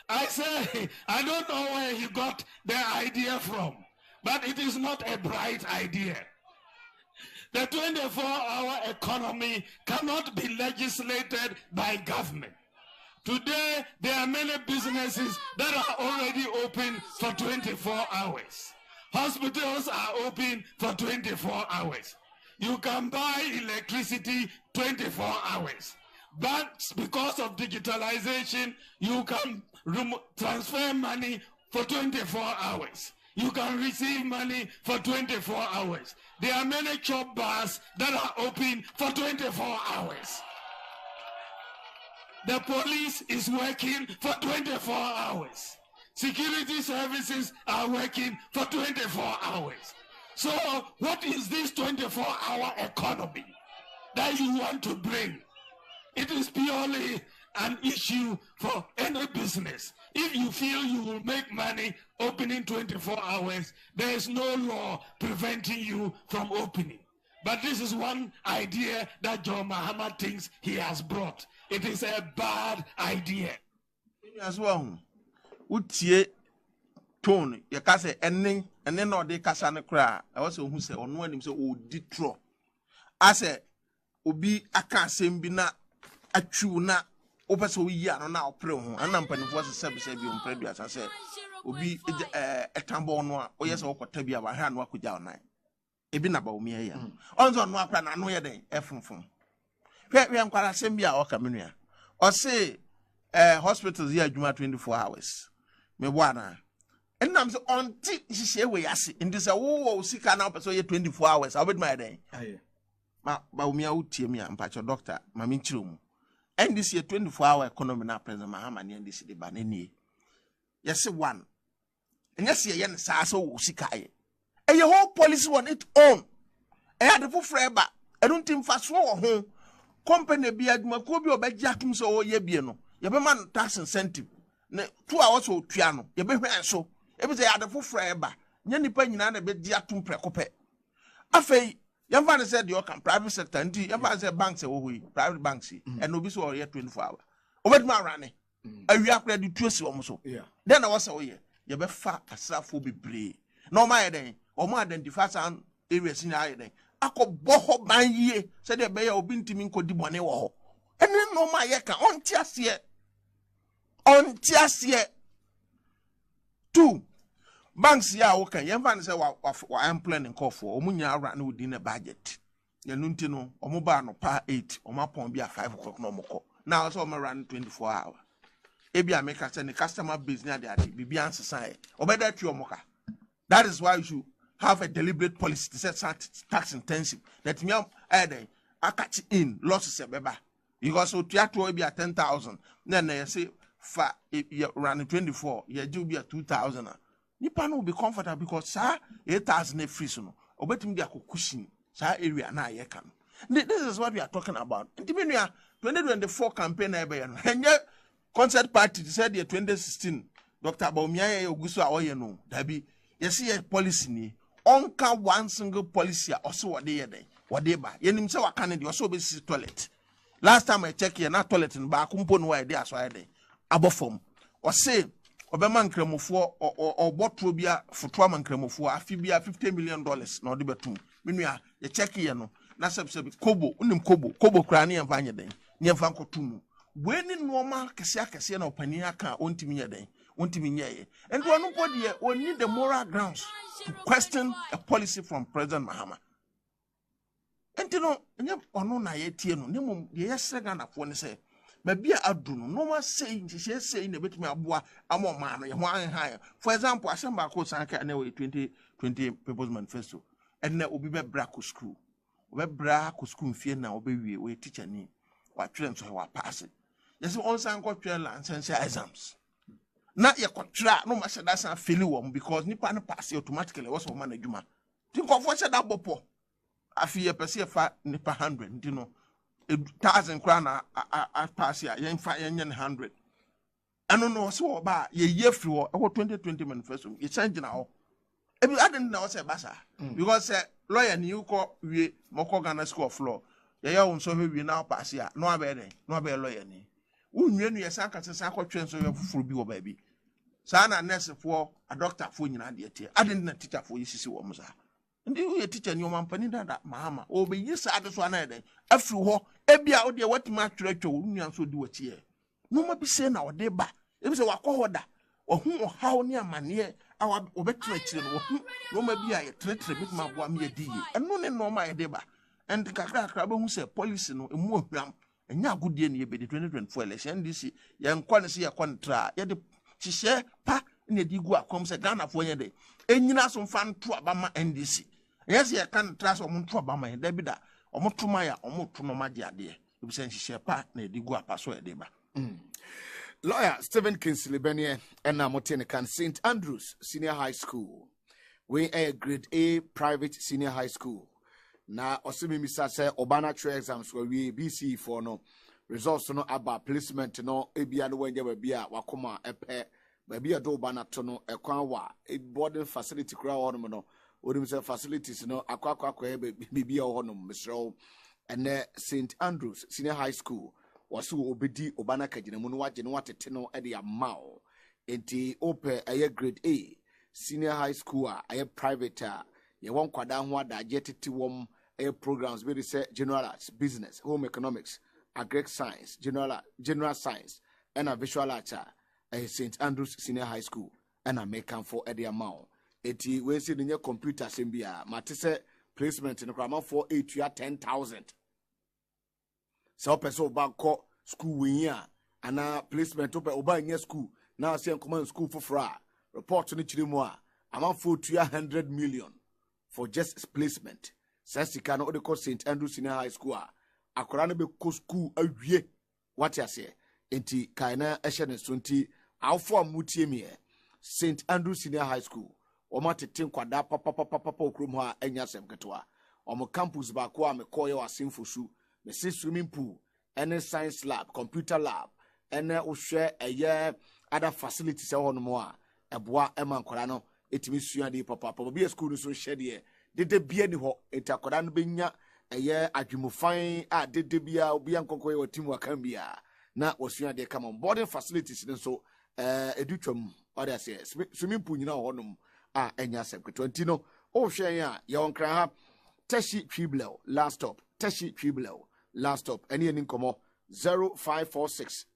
I say, I don't know where he got the idea from, but it is not a bright idea. The 24-hour economy cannot be legislated by government. Today, there are many businesses that are already open for 24 hours. Hospitals are open for 24 hours. You can buy electricity 24 hours. But because of digitalization, you can transfer money for 24 hours. You can receive money for 24 hours. There are many chop bars that are open for 24 hours. The police is working for 24 hours. Security services are working for 24 hours. So what is this 24-hour economy that you want to bring? It is purely an issue for any business. If you feel you will make money opening 24 hours, there is no law preventing you from opening. But this is one idea that John Mahama thinks he has brought. It is a bad idea. As well, utie tone, you can say, and then no, they can say, I also who say, on one him say, oh, ditro. I say, obi aka asem bi na atwu na opese wo yi ano na opre ho ana mpanifo se bi ompredu asa se obi etambo no a oyese okota bi a wa ha no akogya onan ebi na ba omi ya onzo no akra na no ye den efunfun hwe nkwara asem bi a okamenu o se hospitals here adwuma 24 hours me bwana enam se onti hihye we yase ndi se wo sika na opese ye 24 hours obed my den ba omi a utie mi ampa cho doctor ma mi nchiro mu and this year 24-hour economy na president Mahama ne this de ba nani yes one and yes ye ne sa so wo sika ye e whole policy on its own e had for freba e don't think fast wo ho company bi aduma ko bi obegya tum so wo ye bie no ye be man tax incentive ne 2 hours o tua no ye be hwen so e be say had for freba nya nipa nyina na be gya tum prekope afei Yamfa said you can private sector and Yamfa said banks private banks and no be so 24 hours. Over my running. A we are ready to see almost. Then I was away. You be fat as a full be brave. No my day or more than the first areas in I day. I could boho my year said the bay or bintiming could do money war. And then no my yaka on tias yet. On tias yet. 2. Banks ya okay yemfa say wa am planning call for omunya ara na within a budget ya nunti no omoba no pa 8 omapon bia 5 o'clock no moko now so omo run 24 hours e bia make say the customer base na dey bibi ansesa e obeda twa omoka. That is why you should have a deliberate policy to set tax intensive that me catch in losses beba because so to be at 10,000 then they say fa run 24 you do be at 2,000. Nipa no will be comfortable because sir 8,000 free so no obetim dia cushion sir area na ye kan. This is what we are talking about. Ntimenu 2024 campaign na ebe no enye concert party said the 2016 Dr. Bawumia oguso a oye no dabi yesi ye policy ni onka one single policy a oso wode ye den wode ba yenim se waka ne de oso obesi toilet. Last time I check here na toilet no ba kumpo no wa de aso ya den abofom o say obema nkramofo obotro bia foto ama nkramofo afi bia $50 million na ode betum menua ye check here no na sebsebe kobo unim kobo kra ne yemfa nye den ne yemfa nkotum weni normal kese na opani aka ontimi nye den ontimi nye ye and one body we need the moral grounds to question a policy from President Mahama. And you know nye ono na ye tie no ne mum ye yesega na fo ne say Mabia adunu no ma say she say na betumi aboa amoma no ye ho anhan. For example, asamba ko sanka na we 2020 People's Manifesto and na obi be bra ko school. Obi bra ko school fie na obi wie we teacher ni wa twere so wa pass. Yes on san ko twere license exams. Na ye ko twere no ma sheda san fail wom because nipa no pass automatically was man adwuma. Think of what sheda bopo. Afi ye pese fa nipa 100 you know 1,000 krana a pass ya yen fa yen 100 eno no so oba ye free wo 2020 manifesto ye change na ho e bi aden na o se basa because lawyer ni uko wie moko Ghana School of Law ye ya won so wie na pass ya no abe lawyer ni unwie nu ye san ka se akotwe so ye fufuru bi wo ba bi sa na nurse fo a doctor fo nyina de tie aden na teacher fo yisisi wo musa ndi you teacher ni o mampani dada Mahama o be yisa adeso ana den afiri ho ebia o de watima atwerɛtwo wo nua so di watie no ma bi se na o de ba e bi se wakɔhoda ohun ohaw ne amane awa obetena kire no ohun no ma bi a ye tretre bi ma boa me yedi ye eno ne no ma ye de ba and kakra be hu se policy no emu ohwam enya agodie ne ye be 2024 election this ye nkɔ ne se ye kontra ye de hihye pa ne di gu akom se Ghana fo ye de enyina so mfa nto abama NDC yes ye kan trust o nto abama ye da bi da omotuma ya omoto no ma de ade e bi se hihye pa na di gu apa so ye de ba. Lawyer Stephen Kingsley Benye and Namotene can St. Andrews Senior High School. We a grade A private senior high school. Na osimi misa se obana tre exams where we BC for no results no about placement no ebia no wenje bia wakoma epe bia do obana to no ekwan wa a boarding facility kura ho no odim se facilities no akwa bibia ho no misro and St. Andrews Senior High School wasu obedi obana kagina mu no waje no watete no e de amao enti ope aye grade A senior high school aye private ye won kwada ho adaje tete wom programs where they say general arts, business, home economics, agric science, general science, and a visual arts St. Andrews Senior High School, and a make for Eddie amount. Eti we see the computer sembia, matise placement in the grammar for 8 to 10,000. So person back school winya, and placement open oba in school. Now see command school for fra. Report to the chilimoa. Amount for 200 million for just placement. Says can only call St. Andrews Senior High School. Akorana be ko school awie. What you say? Enti kaina eshene sunti awfo amutie me St. Andrews Senior High School. Oma tete kwada papa okrom ho a enya sem ketwa. Omo campus ba ko a me koye wa simfosu. Me see swimming pool, any science lab, computer lab, and ohwe eye other facilities e hono mo a eboa ema nkwara no etimi sua de papa bi school so hye de bia ni ho etakwara no benya eye adwumufan a de bia obi ankonkoye watimu akan bia na wasua de come on boarding facilities so edutwam or they say swimming pool nyina honom a enya sem kwetwanti no ohwe ya ye onkra ha tashi twiblew last stop tashi twiblew last stop any nkomo 0546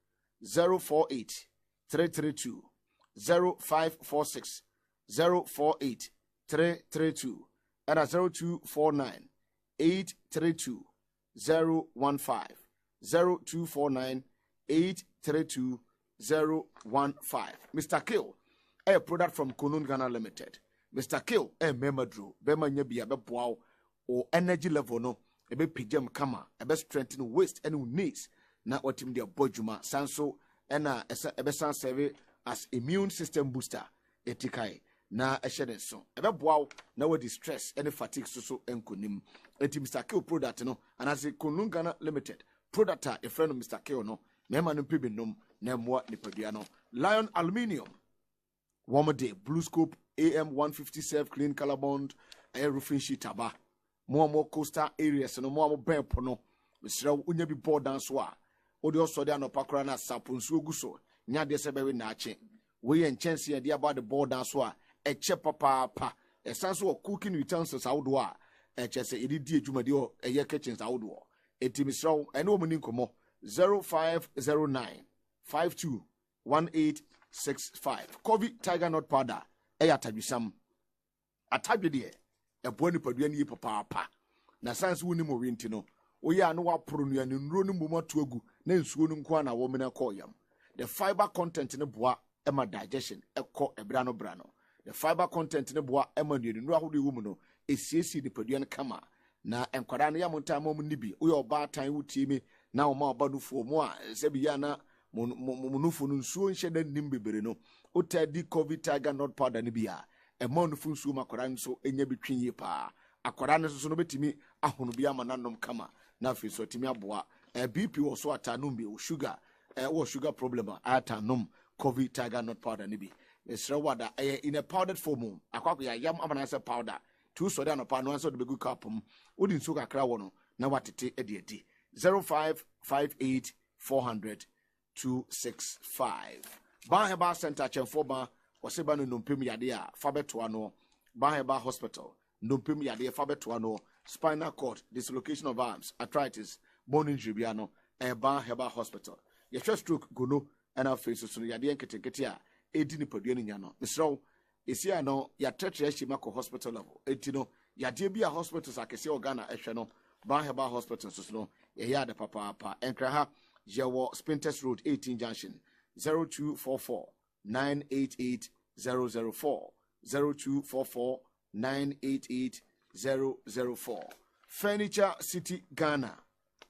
048 332 0546 048 332 and 0249 832 015 0249 832 015. Mr. Kill, a product from Kunun Ghana Limited. Mr. Kill, a memadru, bema nyebia beboao or energy level no, a be pijam kama, a be strengthen waist and knees, na watim dia bojuma, sanso, and a besan serve as immune system booster, etikai, na a shedenso. A beboao, na what distress, any fatigue so enkunim. Eti Mr. Kill product no, and as a Kunun Ghana Limited, product a friend of Mr. Kill no, Nema no pibinum, Nemwa Nipodiano. Lion Aluminium. Warmer day, Blue Scope, AM 157 clean color bond, air roofing sheet aba. More coastal areas and more bear pono. Mr. Unyabi board dance wa. Odio Sodiano Pakrana Sapun Suguso, Nya de Sebewi Nache. We and Chancy idea about the board dance wa. A chepa pa. A sense of cooking utensils outdoor. A chess a idiot jumadio, a year kitchens outdoor. A Timisrow, and woman in Como. 0509 521865. COVID Tiger Nut Powder. Ayatabisam. Atabide. A boni paduani papa. Na sans wuni mo wintino. Oya no wa pronu and nronu muma tuagu. Na nsuonu nkwa na womena koyam. The fiber content in the bois ema digestion. Eko brano. The fiber content in the bois ema nru ahudi wumuno. Esiesi the paduani kama. Na enkwara no ya monta mom nibi. Oya ba tan wutie me. Na o ma obadu fo mo a se biya na monufo no nsuo nhye da nim bebere no otadi COVID Tiger Nut Powder ni biya e ma onufo nsuo makora nso enya betwin yi pa akora no so no betimi ahono biya mananom kama na afi so timi aboa BP wo so atanum bi o sugar wo sugar problem atanum COVID Tiger Nut Powder ni bi esra wada in a powdered form akwako ya yam amana se powder tu so da no pa no so de begu kapum odi nsuo kakra wo no na watete edi 0558 400 265. Baheba Center Chenfoba Waseba no Numpim Yadea Fabetoano Baheba Hospital Numpim Yadea Fabetoano spinal cord dislocation of arms arthritis bone injury biano Baheba Hospital Yesha stroke gono and our faces so Yadea Keteketia Edini Podiani Yano Misro Isia no ya Shimako Hospital level Etino Yadebia Hospitals Akesi Ghana Eshano Baheba Hospital so ya the papa enkraha Jewo Spinters Road 18 Junction 0244 988 004 0244 988 004 Furniture City Ghana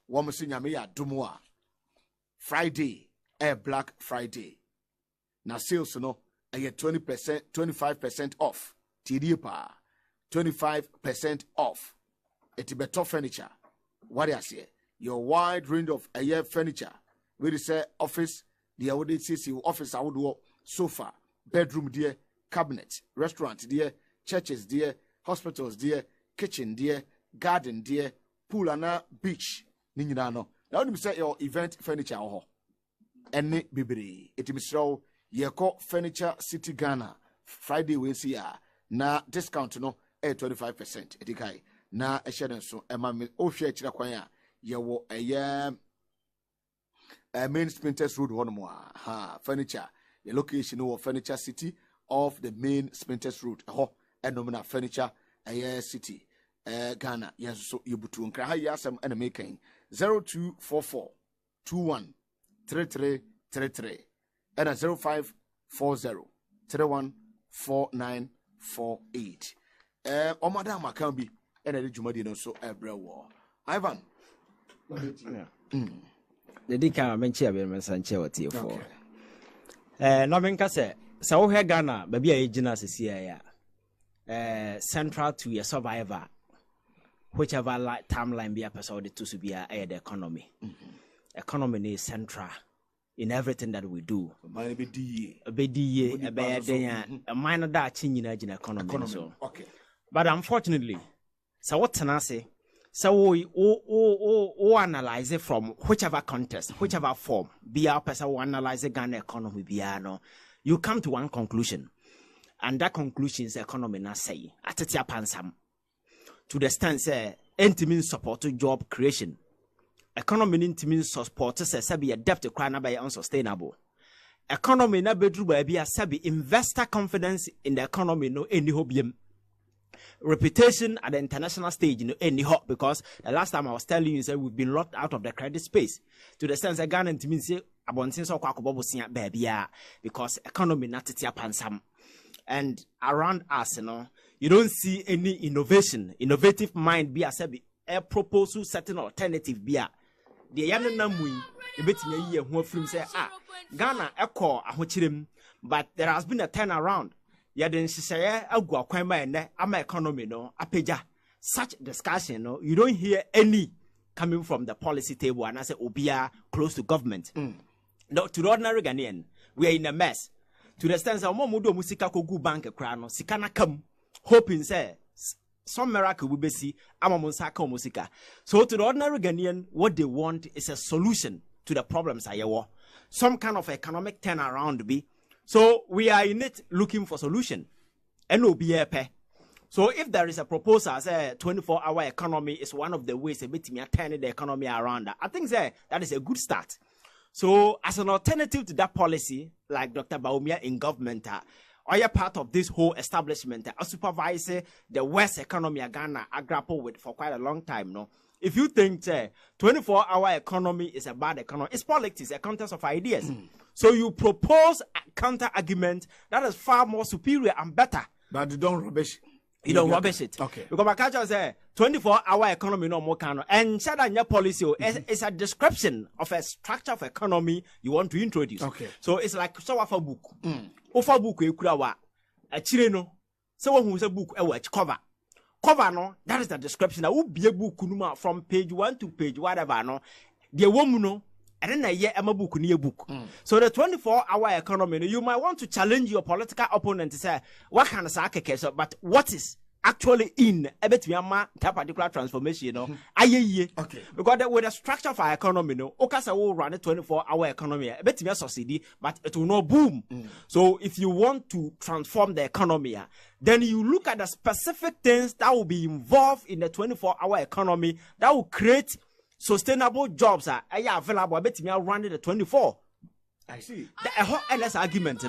Wamasinyame ya Dumwa Friday Black Friday na sales no 20% 25% off TDPA 25% off Etibeto Furniture what I say your wide range of furniture. We say office, the would see office outdoor sofa, bedroom dear, cabinet, restaurant dear, churches dear, hospitals dear, kitchen dear, garden dear, pool and beach. Ninano. Now you say your event furniture or any bibiri. It is so Yeko Furniture City Ghana Friday we see na discount no 25%. Etikai na ehye ne so ema me ohwe akira kwan a ye wo main Sprinters Road one more furniture the location of Furniture City of the main Sprinters Road enomina furniture city Ghana yes so yubutu nkra ha yasam na making 0244 21 3333 and 0540 31 4948 madam account bi and the jumadi no so ebrewo Ivan the dika menchi abi mensanche wati for no menka se wo he Ghana ba bia yegina sesi ya central to your survivor whichever timeline be a person to be the economy economy is central in everything that we do a minor that change in economy so okay but unfortunately so what can I say so we analyze it from whichever context, whichever form, be our person who analyze the Ghana economy, you come to one conclusion. And that conclusion is the economy not say, at the pansam. To the stance, intimate support to job creation. Economy intimate support to be a debt to crime by unsustainable. Economy na bedru by a sabi investor confidence in the economy no any hobium. Reputation at the international stage any hot because the last time I was telling you we've been locked out of the credit space to the sense Ghana to mean say abontin so kwakobobo sia baby because economy not pansam and around us you don't see any innovative mind be as a proposal certain alternative be the yana namui e betime ye ho afrim say Ghana ekọ ahochirem but there has been a turnaround. Yadin shishaye agu akwan ma ene ama economy no apeja such discussion you don't hear any coming from the policy table and I say obia close to government. No, to the ordinary Ghanaian we are in a mess to the sense of momudo musika ko gu bank kra no sika na kam hoping say some miracle will be see amamunsaka musika. So to the ordinary Ghanaian what they want is a solution to the problems ayewo, some kind of economic turnaround be. So we are in it looking for solution. So if there is a proposal, say 24-hour economy is one of the ways a bit me turning the economy around. I think that is a good start. So as an alternative to that policy, like Dr. Baumia in government, or you're part of this whole establishment, a supervisor, the West economy Ghana I grapple with for quite a long time. No, if you think 24-hour economy is a bad economy, it's politics, a contest of ideas. So you propose a counter argument that is far more superior and better. But you don't rubbish. You don't rubbish it. Okay. Because my culture say 24-hour economy no more can. And said that your policy is a description of a structure of economy you want to introduce. Okay. So it's like so of a book. Ofa book you could have a chile so who's a book a watch cover. Cover no, that is the description. That would be a book from page 1 to page whatever no. The woman no. And then a book near book. So the 24-hour economy, you might want to challenge your political opponent to say, what kind of sacrifice, but what is actually in a bit that particular transformation, okay. Because with the structure of our economy, Okasa will run a 24-hour economy, a bit subsidy, but it will not boom. So if you want to transform the economy, then you look at the specific things that will be involved in the 24-hour economy that will create sustainable jobs are available. I bet me are running the 24. I see. The whole NS argument,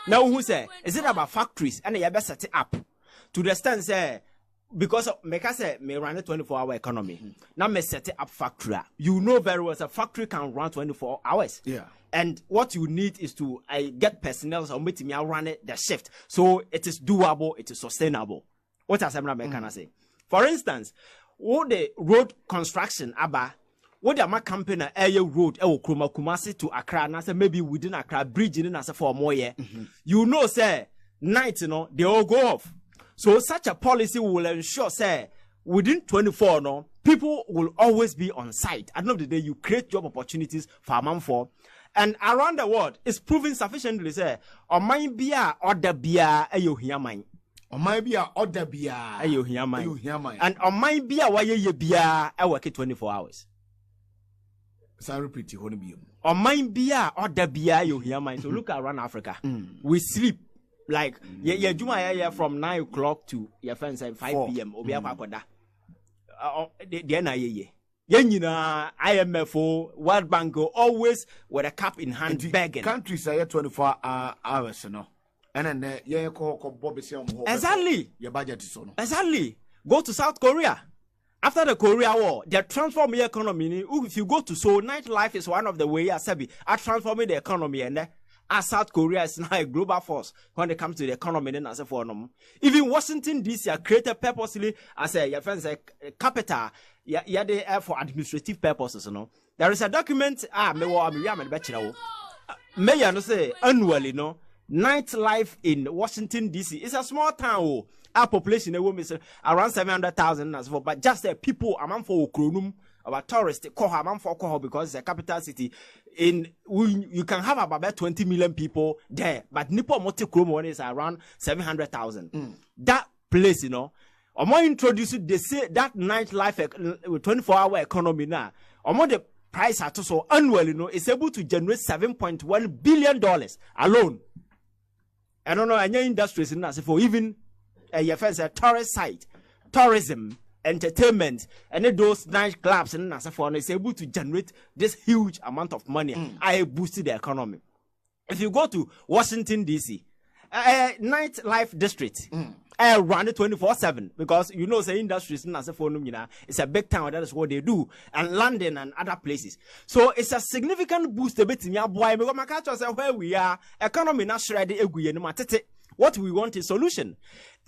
Now who say is it about factories and you best set it up to the stand say because make us say me run a 24-hour economy. Now me set it up factory. You know very well a factory can run 24 hours. Yeah. And what you need is to get personnel so make me run it the shift. So it is doable, it is sustainable. What else am I say? For instance, what the road construction what the company road Kumasi to Accra and I say maybe within Accra bridge in as for more year. You know say night they all go off. So such a policy will ensure say within 24 people will always be on site. At the end of the day you create job opportunities for a man for. And around the world it's proven sufficiently say or mine be a order be a hear mine. On my be a order be a and on my be a why ye be a work 24 hours. So I repeat you be on mine be a order be a you hear mine. So look around Africa. We sleep like from 9 o'clock to your friends at 5 p.m. the NIA. IMF, World Bank always with a cap in hand begging. Countries are 24 hours, no. And then yeah, exactly. Your budget is on. Exactly. Go to South Korea. After the Korea War, they transform the economy. If you go to Seoul, nightlife is one of the ways I transforming the economy, and as South Korea is now a global force when it comes to the economy. Then as a forum, even Washington DC created purposely as a capital. Yeah, they are for administrative purposes. You know, there is a document. May I say annually, no. Nightlife in Washington DC is a small town. Our population is around 700,000 as well, but just the people among for Kronum, about tourists, because it's a capital city. You can have about 20 million people there, but Nippon Moti Kromo is around 700,000. That place, you know, or more introduced, they say that nightlife 24-hour economy now, or more the price at also annually, you know, is able to generate $7.1 billion alone. I don't know any industries in that for even a tourist site, tourism, entertainment, and those night clubs and as for is able to generate this huge amount of money. I boosted the economy. If you go to Washington DC, nightlife district, I run it 24/7 because you know the industries in as for it's a big town. That is what they do, and London and other places. So it's a significant boost. A bit in your boy because my culture say where we are, economy not shredded. What we want is solution.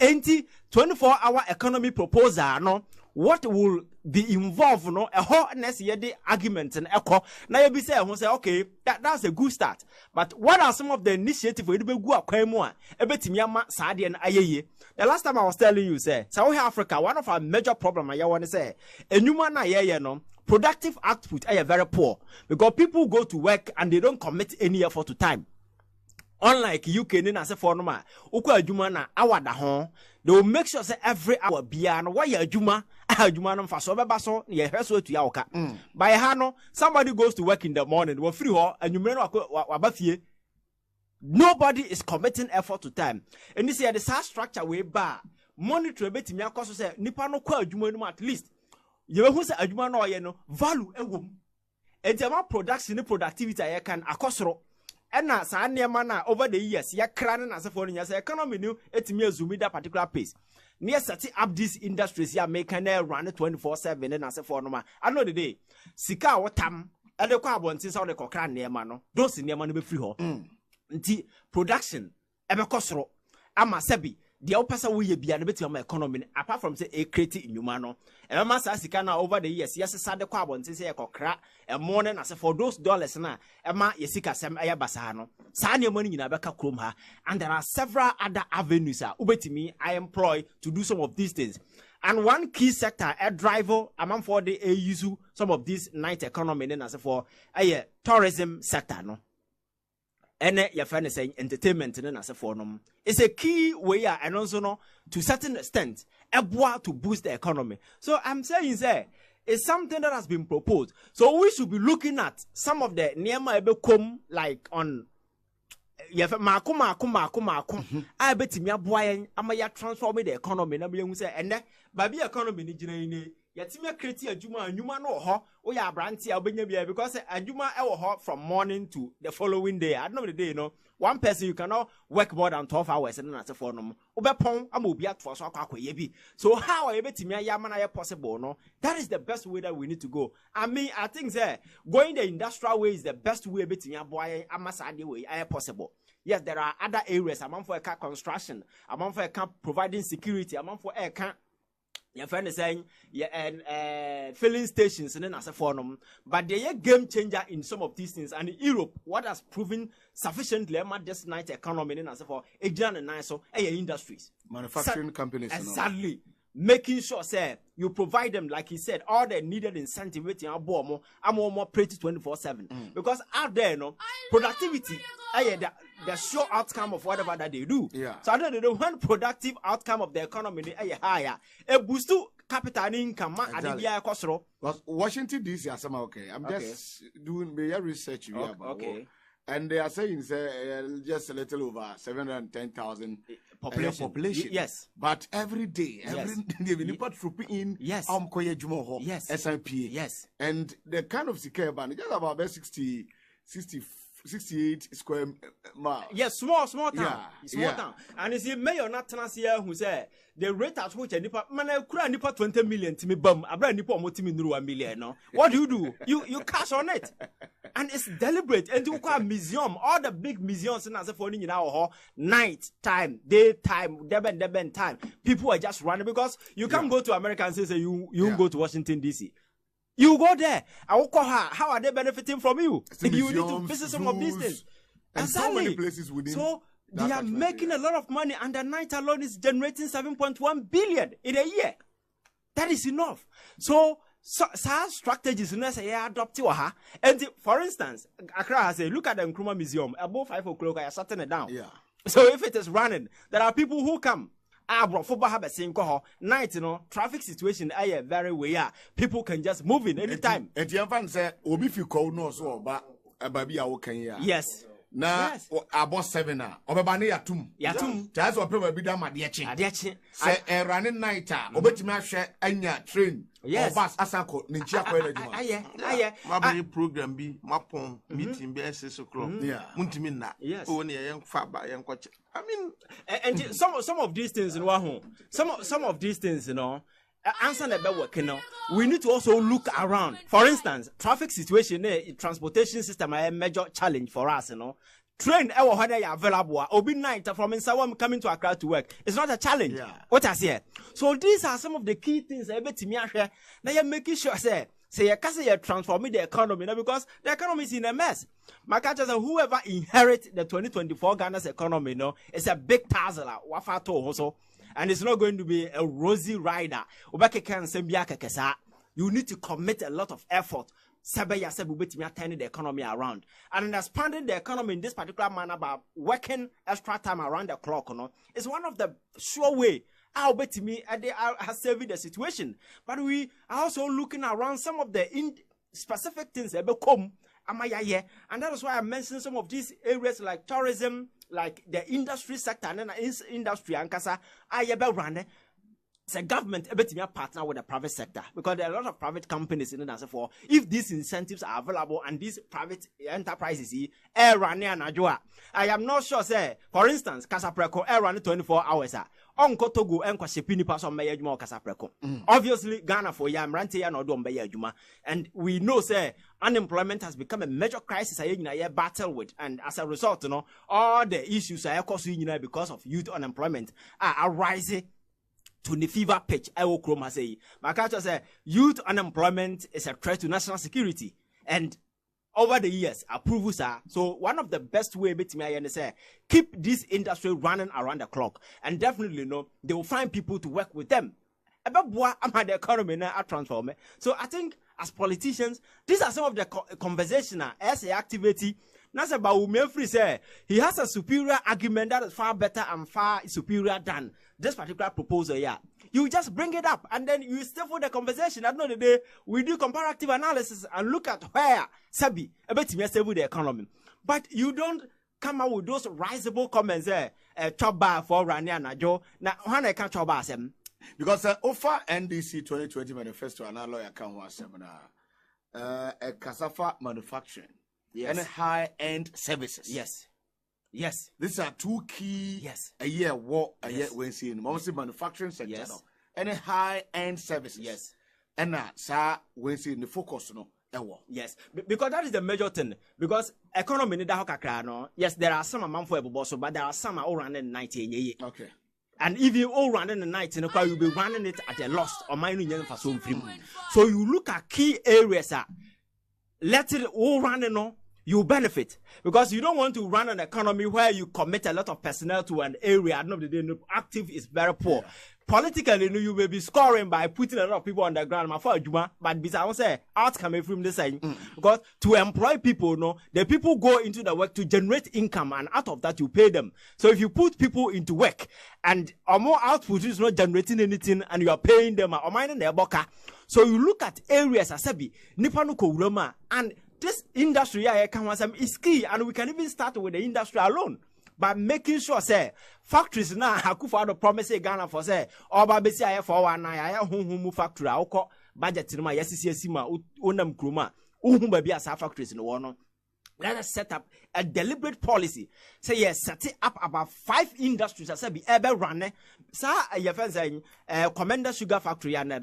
24-hour economy proposal, no. What will be involved, no? A whole next year the argument and echo. Now you be say, okay, that's a good start. But what are some of the initiatives we do go acquire more? The last time I was telling you, say, South Africa, one of our major problems I want to say, no, productive output are very poor because people go to work and they don't commit any effort to time. Unlike UK, they will make sure that every hour beyond why you juma for so yeah to yauka. By hano, somebody goes to work in the morning, we're free and you may nobody is committing effort to time. And this year the SaaS structure way bar monitor bit me cause say nipa no kwa juma at least. You will say ajuma no value and the production productivity I can akosro. And now, over the years, ya craning as a foreign as economy new, it's me zoom that particular pace. Near setting up these industries, ya make an air run 24/7 and as a foreigner. I know the day. Sika what tam, and the carbon since all the cockran near mano, those in near money be free ho. Production, ever cosro, ama sebi. The opasa will be a bit of my economy apart from say a creative in humano. And I must ask over the years, yes, sad the carbon since a crack a morning as for those dollars na Emma Yesika Sam Ayabasano. Sign your money in Abeka Krumha, and there are several other avenues ubetimi I employ to do some of these things. And one key sector, a driver among for the use some of this night economy and as for a tourism sector, no. And your friend is saying entertainment and as a forum. It's a key way and also no to certain extent a bois to boost the economy. So I'm saying it's something that has been proposed. So we should be looking at some of the nearby become like on I bet me a boy am I transforming the economy and say and baby economy ni Yatima create a juma and human or ho or ya branty albania because a juma hot from morning to the following day. I know the day, no. One person you cannot work more than 12 hours and that's a phone. Ubepon, I will be at for so yebi. So how I bet me a yamana possible, no? That is the best way that we need to go. I mean, I think going the industrial way is the best way betting your boy Amasadi way possible. Yes, there are other areas among for a car construction, among for a camp providing security, among for a camp. Your friend is saying, filling stations and then as a forum, but they are game changer in some of these things. And in Europe, what has proven sufficiently about this night economy and as a for and so industries, manufacturing companies, exactly. Making sure, you provide them, like he said, all the needed incentive with your more pretty 24/7. Because out there, no productivity, the sure outcome of whatever that they do. Yeah. So I don't know one productive outcome of the economy higher. A boost to capital income. Exactly. Washington DC are somehow okay. I'm just doing my research here about. Okay. And they are saying just a little over 710,000 population. Yes. But every day, day, we need to put in yes. SIP. Yes. And the kind of secure ban is just about 68 square miles. Yes, small town. Small town. And you see, Mayor Natanasia who said the rate at which a nipa man I nipa 20 million to me bum. I bring nipa more to me 1 million. No, what do? You cash on it, and it's deliberate. And you call museum, all the big museums in as for in our night time, daytime, deben time. People are just running because you can't go to America and say you go to Washington DC. You go there. I will call her. How are they benefiting from you? You need to visit some of these things. And so many places within. So they are making a lot of money, and the night alone is generating 7.1 billion in a year. That is enough. So strategies you know say adopt her. And for instance, Accra has a look at the Nkrumah Museum above 5 o'clock. I are shutting it down. Yeah. So if it is running, there are people who come. Night, traffic situation are very way. People can just move in anytime. And the fan said, Obi fi call no so ba baby yes. Na about 7 na obebane yatum that's what people be da adeche say running night obetimi ahwe anya train or bus asanko ninchi akoya aye my program bi mapon meeting be 6 o'clock muntimi na o ne yen fa ba yen kwache I mean and some of these things some of these things answer the working we need to also look around. For instance, traffic situation, transportation system a major challenge for us, Train when they are available. Obi night from Insawam coming to Accra to work. It's not a challenge. Yeah. What I say. So these are some of the key things I bet me now you're making sure say you can't transform the economy because the economy is in a mess. My catch says whoever inherit the 2024 Ghana's economy, it's a big tassel. Wafato also. And it's not going to be a rosy rider. You need to commit a lot of effort. Turning the economy around. And expanding the economy in this particular manner by working extra time around the clock, is one of the sure way. I'll bet me they are saving the situation. But we are also looking around some of the specific things that become. And that is why I mentioned some of these areas like tourism, like the industry sector, and then industry and kasa run. The government able partner with the private sector because there are a lot of private companies in it. For if these incentives are available and these private enterprises running I am not sure. Say for instance, Casapreco running 24 hours. Onko Togo enko shepini person meye juma Casapreco. Obviously, Ghana for yam rante ya no do meye juma, and we know say unemployment has become a major crisis I battle with, and as a result, all the issues I because of youth unemployment are rising to the fever pitch. I will chroma say. My culture say youth unemployment is a threat to national security, and over the years, approvals are so one of the best way between say keep this industry running around the clock, and definitely they will find people to work with them. About what the economy now transform. So I think as politicians, these are some of the conversation as a activity. That's about Umefri say he has a superior argument that is far better and far superior than this particular proposal. Yeah, you just bring it up and then you stay for the conversation. At the end of the day, we do comparative analysis and look at where Sabi about the economy. But you don't come out with those risible comments there. Chop bar for Rania na Joe. Now, when I can't chop bar them because offer NDC 2020 manifesto and our lawyer can one seminar. A cassava manufacturing. Yes. And high-end services. Yes. These are two key. Yes. A year what a year when seeing mostly manufacturing sector. Yes. And high-end services. Yes. And sir when seeing the focus Yes, because that is the major thing. Because economy need that yes, there are some amount for a but there are some all running 90. Okay. And if you all run in the night, you'll be running it at a loss or mining for some free. So you look at key areas. Let it all run you benefit because you don't want to run an economy where you commit a lot of personnel to an area. At the end of the day, active is very poor. Yeah. Politically, you may be scoring by putting a lot of people on the ground. But besides, say out coming from the side because to employ people, the people go into the work to generate income, and out of that you pay them. So if you put people into work and more output is not generating anything, and you are paying them or mining their boka, so you look at areas as Sabi, Nipanuko Roma, and this industry is key, and we can even start with the industry alone. but making sure say factories now Akufo-Addo promise Ghana for say oba besi aye for 19 aye honhom factory akọ budget no ma yesisi ma onam kroma uhum ba bia sa factories no wo no. Let us set up a deliberate policy. Say yes, set up about 5 industries that say be able run. Sa your friend saying Commander Sugar Factory and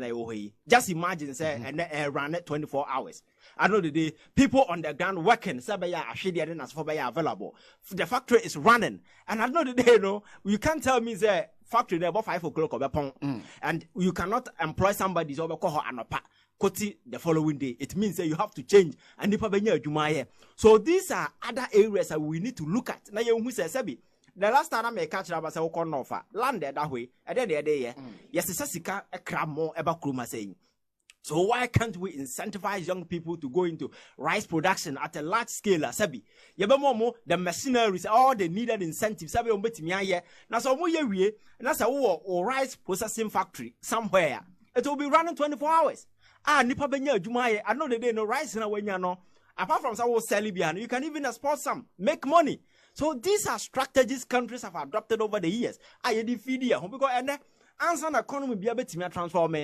just imagine say and run it 24 hours. I know the day people on the ground working. Sabaya actually as for available. The factory is running, and I know the day you can't tell me say factory there about 5 o'clock or and you cannot employ somebody over call her anopa. The following day, it means that you have to change and so these are other areas that we need to look at. Now you say Sebi, the last time I may catch up as a offer landed that way, and then the day, yes, it's a sika a crab more about Kruma saying. So why can't we incentivize young people to go into rice production at a large scale? Sebi, Yabamomo, the machineries, all the needed incentives. Sabi umbetimiya. Now so we that's a or rice processing factory somewhere. It will be running 24 hours. Nipa benya adwuma I know the day no rice na wenya no. Apart from some sell behind, you can even export some, make money. So these are strategies countries have adopted over the years. Because and answer the economy be able to transform.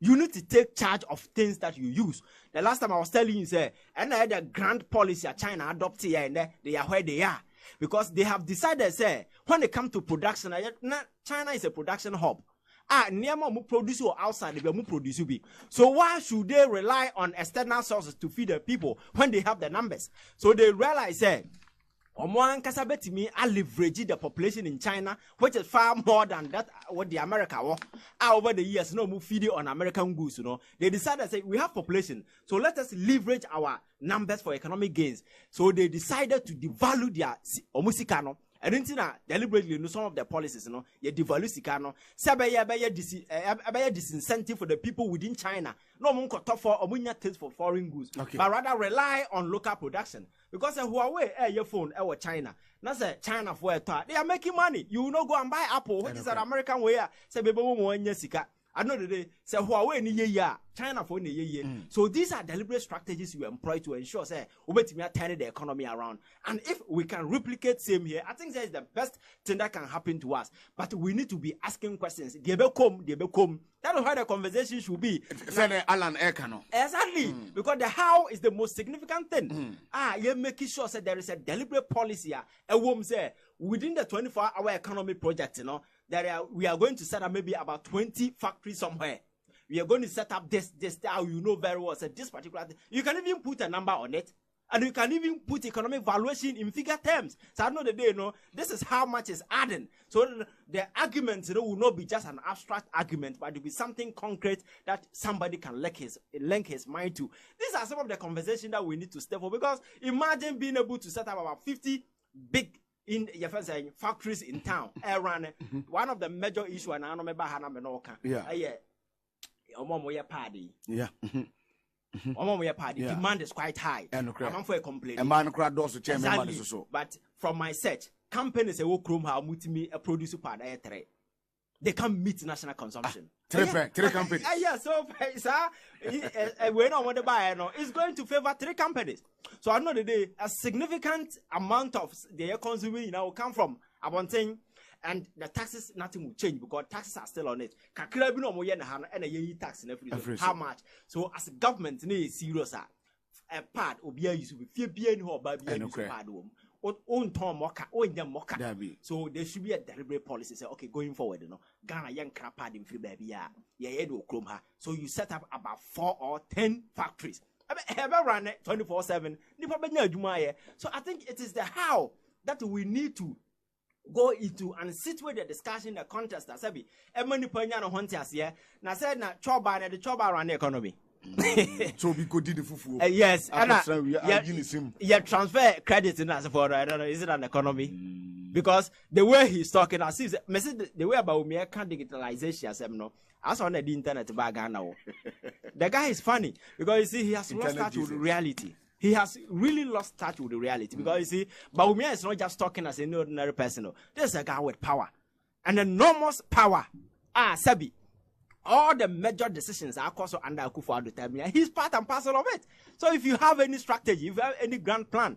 You need to take charge of things that you use. The last time I was telling you, say, and I had a grand policy at China adopted here and they are where they are. Because they have decided, say, when they come to production, China is a production hub. Near mu produce or outside the mu produce be. So why should they rely on external sources to feed the people when they have the numbers? So they realize me I leverage the population in China, which is far more than that what the America was. Over the years, no move feeding on American goods, They decided to say we have population, so let us leverage our numbers for economic gains. So they decided to devalue their omusikano. And then deliberately some of the policies, you devalue Sikano, disincentive for the people within China. No one could talk for Omunya taste for foreign goods, but rather rely on local production. Because Huawei, your phone, our China. Not say China for a they are making money. You go and buy Apple, which is an American way. Say Sika. I know the day say Huawei ni ye China for ni ye. So these are deliberate strategies you employ to ensure say we turn the economy around. And if we can replicate same here, I think that is the best thing that can happen to us. But we need to be asking questions. They become. That is how the conversation should be. Exactly. Because the how is the most significant thing. You're making sure that there is a deliberate policy. A woman say within the 24-hour economy project, we are going to set up maybe about 20 factories somewhere. We are going to set up this, how you know very well. So this particular thing. You can even put a number on it. And you can even put economic valuation in figure terms. So I know the day, this is how much is adding. So the argument, will not be just an abstract argument, but it will be something concrete that somebody can link his mind to. These are some of the conversations that we need to step for. Because imagine being able to set up about 50 big in your first factories in town. One of the major issues, and I don't remember how party. Yeah. Demand is quite high. I'm for a complaint. But from my search, companies will produce part they can meet national consumption. Three companies. So we don't want to buy. It's going to favor 3 companies. So I know the day a significant amount of the consuming will come from Abonting, and the taxes nothing will change because taxes are still on it. And a tax in every how much? So as a government, serious a part will be used to be being or by so there should be a deliberate policy. Say, okay, going forward, Ghana young crap in free baby, so you set up about 4 or 10 factories. Ever run it 24/7. So I think it is the how that we need to go into and sit with the discussion, the contest. That said, the choba run the economy. So we could do the fufu. Yes, and transfer credit in as for I don't know, is it an economy? Because the way he's talking, as if the way about me, I can't digitalization. As on the internet bag now. The guy is funny because you see he has lost touch with reality. He has really lost touch with the reality because you see, Baumia is not just talking as an ordinary person. There's a guy with power, an enormous power. Sabi. All the major decisions are also under Akufo-Addo time. He's part and parcel of it. So if you have any strategy, if you have any grand plan,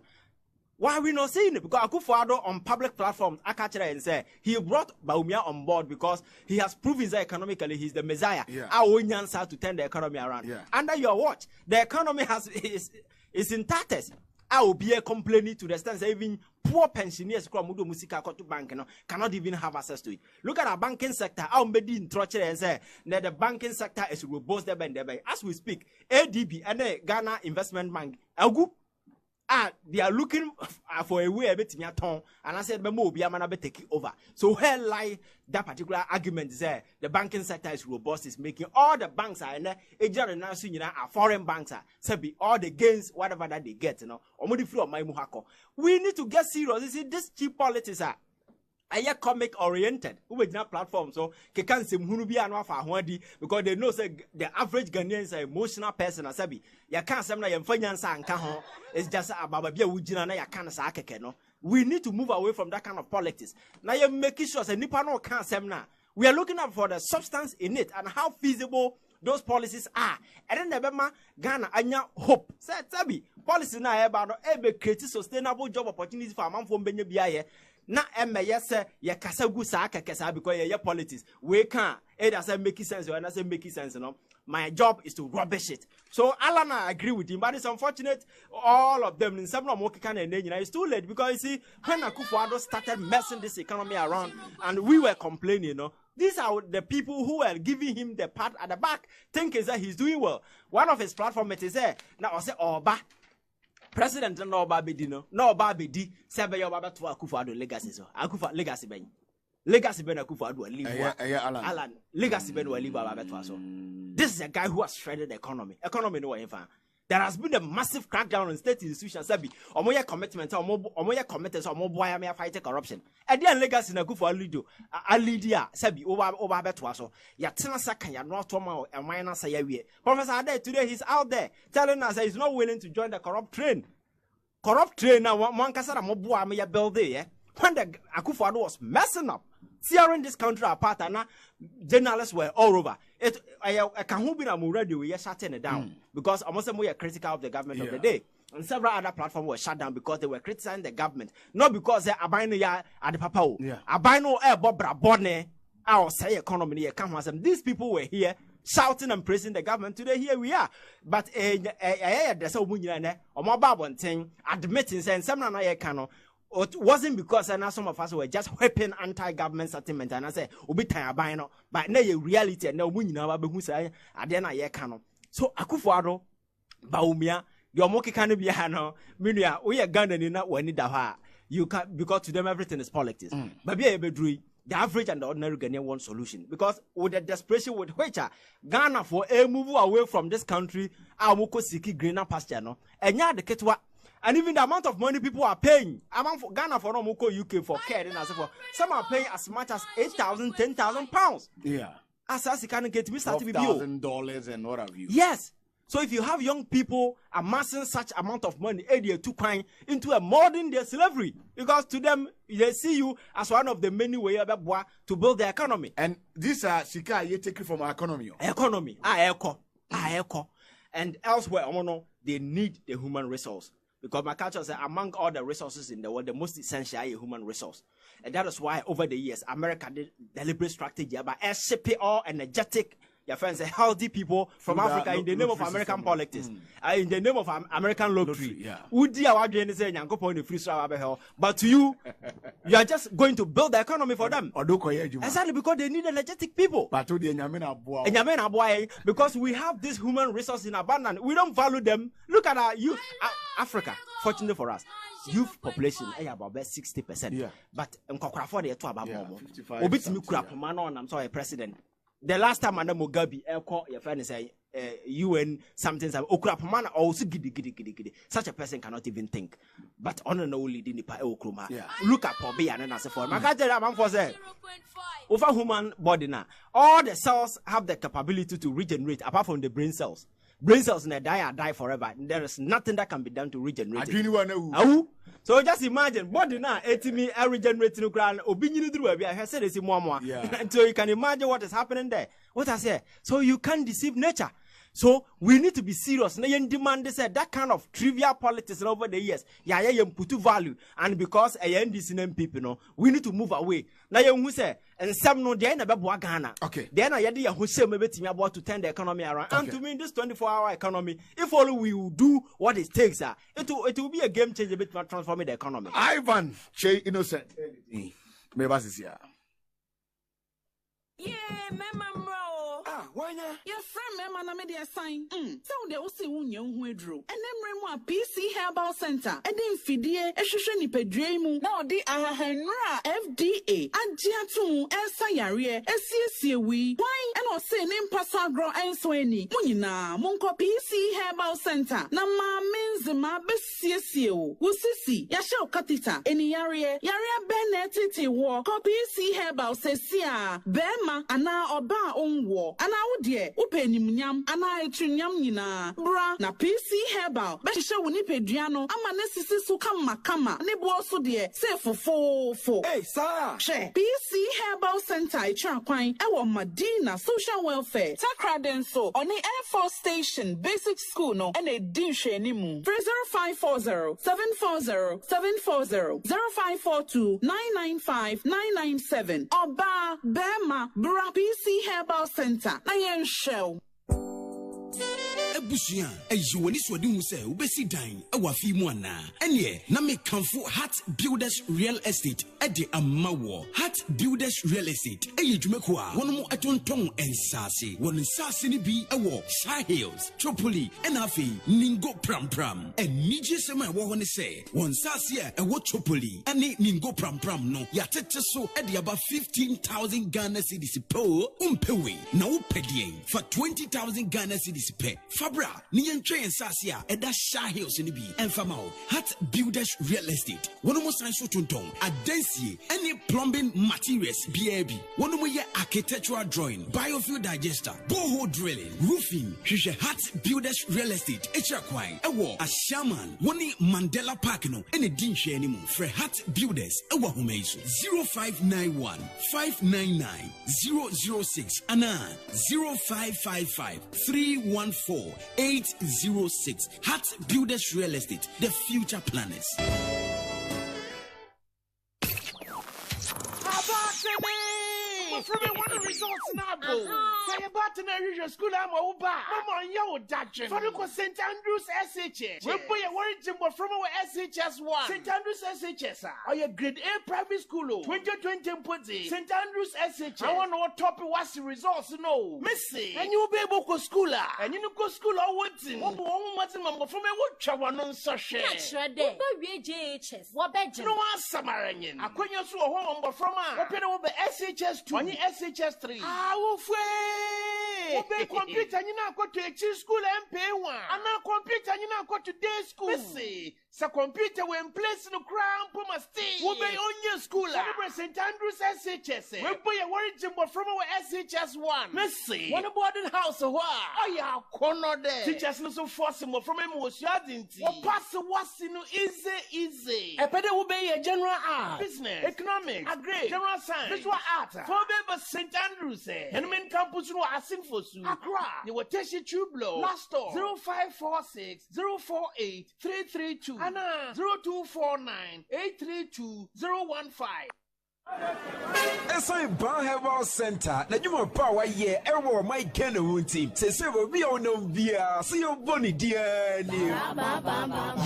Why are we not seeing it? Because Akufo-Addo on public platforms, I catch it and say he brought Bawumia on board because he has proven that economically he's the messiah. Our answer to turn the economy around. Under your watch, the economy is in tatters. I will be complaining to the extent that even poor pensioners cannot even have access to it. Look at our banking sector. I'll be in Troche and say that the banking sector is robust. As we speak, ADB and the Ghana Investment Bank, they are looking for a way a bit and I said, be taking over. So where lie that particular argument is there? The banking sector is robust, is making all the banks are in there. Are foreign banks are all the gains, whatever that they get, we need to get serious. You see, this cheap politics are comic oriented. We platform so because they know say the average Ghanaian is an emotional person. You can't say it's just about no. We need to move away from that kind of politics. Now you're making sure that Nipano can't say now. We are looking up for the substance in it and how feasible those policies are. And then the Ghana anya hope. Say policy na about create sustainable job opportunities for a man from Benyabiaye. Na yes ya kasa gu sa kasa because ya politics we can it doesn't make sense or doesn't make sense my job is to rubbish it. So Alana agree with him, but it's unfortunate all of them in some of them it's too late because you see when Akufo-Addo started messing this economy around and we were complaining, these are the people who were giving him the pat at the back thinking that he's doing well. One of his platforms is there now I say President no babedi no babedi sebe yo baba to Akufo-Addo legacy so Akufa legacy ben Akufo-Addo leave Alan legacy ben leave baba to so this is a guy who has shredded the economy no infan. There has been a massive crackdown on state institutions sabi omoye commitment omoye committed so omoboya me fight corruption e dey legacy na Akufo-Addo alidia sabi over beto so ya tena sakan ya no to ma e wan na say ya Professor Ade today he's out there telling us that he's not willing to join the corrupt train now one kasa da moboa me ya build there when the Akufo-Addo was messing up tearing this country apart and journalists were all over it. I can't be radio we are shutting it down because almost we are critical of the government of the day, and several other platforms were shut down because they were criticizing the government, not because they are buying at the papa abino bobra bonne our say economy these people were here shouting and praising the government. Today here we are, but there's a woman or more one thing admitting saying some it wasn't because some of us were just whipping anti-government sentiment and I say obi tan abino but na reality and no munyina ba behu say ade na ye ka no. So Akufo-Addo Bawumia your moki can be no menua we Ghana ni na wani da ha you can because to them everything is politics but be bedru the average and the ordinary Ghanaian want solution because with the desperation with which Ghana for a move away from this country amoko siki greener pasture no enya de ketwa. And even the amount of money people are paying, amount for Ghana for UK for care, and some are paying as much as 8,000, 10,000 pounds. Yeah. As you can get, we start with $12,000 and what have you. Yes. So if you have young people amassing such amount of money, they too kind into a modern day slavery because to them they see you as one of the many ways to build the economy. And these are Sika you take from our economy. Economy, and elsewhere, they need the human resource. Because my culture says among all the resources in the world, the most essential is a human resource. And that is why over the years, America did deliberate strategy about shipping all energetic, your friends, healthy people from Africa in the name of American politics, in the name of American lottery. But to you, you are just going to build the economy for them. Exactly, because they need energetic people. Because we have this human resource in abundance. We don't value them. Look at our youth. Africa, fortunately for us, youth population is about 60%. Yeah. But for the 55%. I'm sorry, President. The last time Madam Mugabe, your friend say UN something Okrapamana also giddy. Such a person cannot even think. But on and only Dinipa Okruma. Look at Pobi and answer for over human body now. All the cells have the capability to regenerate apart from the brain cells. Brain cells in a die forever. There is nothing that can be done to regenerate it. So just imagine, body now, me regenerating the ground, opinion through I said it's more. So you can imagine what is happening there. What I say. So you can't deceive nature. So we need to be serious. Now you demand that kind of trivial politics over the years. Yeah, you put value, and because I am this people, we need to move away. Now you say, and some no day never Ghana. Okay. Then I idea who say maybe me about to turn the economy around. Okay. And to me, this 24-hour economy, if only we will do what it takes, it will be a game changer, bit transforming the economy. Ivan Che Innocent. Yeah, mama bro. Why not? Your friend mama na me dey sign. So they will see who nyen hu edru. And them remu PC Herbal Center. And then fidie ehwehwe nipadua mu. Na odi ahahanra FDA agye ato esa yare esiesie wi. Why and o say ne mpaso agro enso ani. Munyina monko PC Herbal Center. Na ma menzema besiesie o. Wusisi ya hye okatita eni yare benetiti wo. Ko PC Herbal sesia bema ana oba onwo. Ana wodie upenimnyam ana etrunyam nyina bra na PC Herbal be hye wo nipadua no ama ne sisi so kama ne bo so de se fofofo. Hey sir, PC Herbal Center Ichakwan ewo Madina Social Welfare Takraden so on the Air Force Station Basic School no and a din hwenimu 30540 740 740 0542 995 997 Oba Bema Bra PC Herbal Center na yen show Ebusia eyiwoni so de hu se obesi dan ewafi mu ana ene na me kanfo Heart Builders Real Estate ede amawo Heart Builders Real Estate eyedwumeko a wono etonton ensase won ensase ni bi ewo Shy Hills Tripoli enafi Ningo Pram enije sema ewo ho ne se won ensase a ewo Tripoli ene Ningo Pram no yatete so ede aba 15,000 Ghana cedis po umpewe na upedien for 20,000 Ghana cedis pe Fabra, Nian Train Sasia, Eda Shy Hills in the B, and Famao, Heart Builders Real Estate. One more sign so tunton, a density, any plumbing materials, BAB. One more architectural drawing, biofuel digester, borehole drilling, roofing, Shisha Heart Builders Real Estate, Echakwai, a war, a shaman, one Mandela Parkino, and a dinche anymore, for Heart Builders, a wahumeso, 0591 599 006, Anna 0555 314 806. Heart Builders Real Estate, the future planners. From one results now, say about to know school. I'm over. Mama, you Dutch. For the St. Andrews SHS. We put a word jumbo from our SHS 1. St. Andrews SHS. Or your grade A private school. 2020 Putty. St. Andrews SHS. I want what top was the results. No, Missy. And you be able to school. And you go school or what? What's the number from a watch? One such a shredder. JHS. What bedroom? No one Samaritan. I couldn't use a home from open over SHS 2. SHS 3. Obey computer, you now go to a school and pay one. And now computer, you now go to day school. See, so computer when place in the crown, Puma Stay. Obey on your school. St. Andrews SHS. We put a word jumbo from our SHS 1. Missy, one boarding house or what? Oh, yeah, corner there. Teachers no so forcible from him was yarding. Or pass was easy. A better obey a general art, business, economics, agree, general science, visual art. For St. Andrews, and men campus no asking for you. Accra, you will test your tube blow. Last door 0546 048 332 and 0249 832 015. Esa Ban Herbal Center na juma power ye ewo my Kenya team say we on no bia see your boni dia ni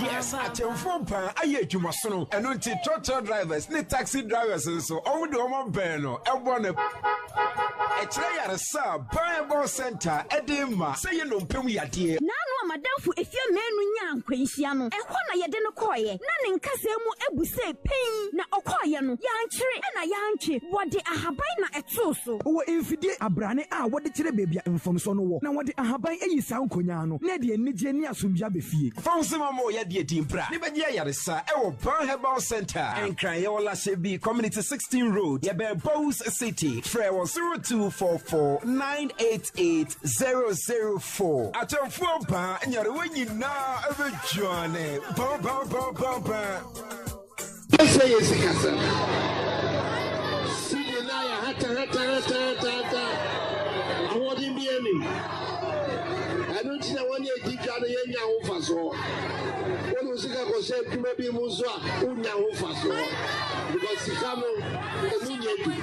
yes atemfo pan aye juma so no eno nti tractor drivers ne taxi drivers so omo de omo ben no ebo ne etre yare sa Ban Herbal Center edema say you no pem yade na no madamfo efie menu nya ankwanhia no ehọ na yede no koye na ne nkasa mu ebuse pen na okoye no yankyere na yanche wode ahaban na etoso wo emfidie abrane a wode kire bebia mfomso no wo na wode ahaban eyisa nkonya no na de enije ni asombia befie fonse mama ya de dimpra ne beje yaresa ewo Ban Herbal Center enkran ye wala shebi community 16 road ye be Bows City free 0244 988 004 atomfo ba nyare wanyina ebejuane ba say yes kasa hata awarding me any nya ho fa so wonu sika ko se kuma bi mu so a unya ho fa so because sika no emu nya bi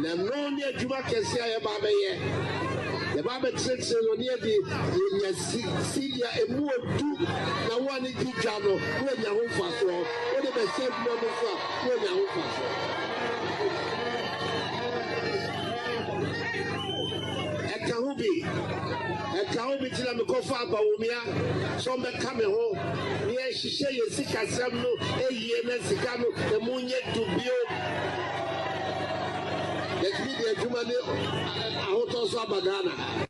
na no ne adwuma kese aye ba be ye the Bible says no near the Syria emu odu na wani di jano wo nya ho fa so wo de be se kuma mu so wo nya ho fa so Ekahubi tila me kofa abawumia so me kame ho ye hihye ye sika sem no eyiye na sika no emunye dubio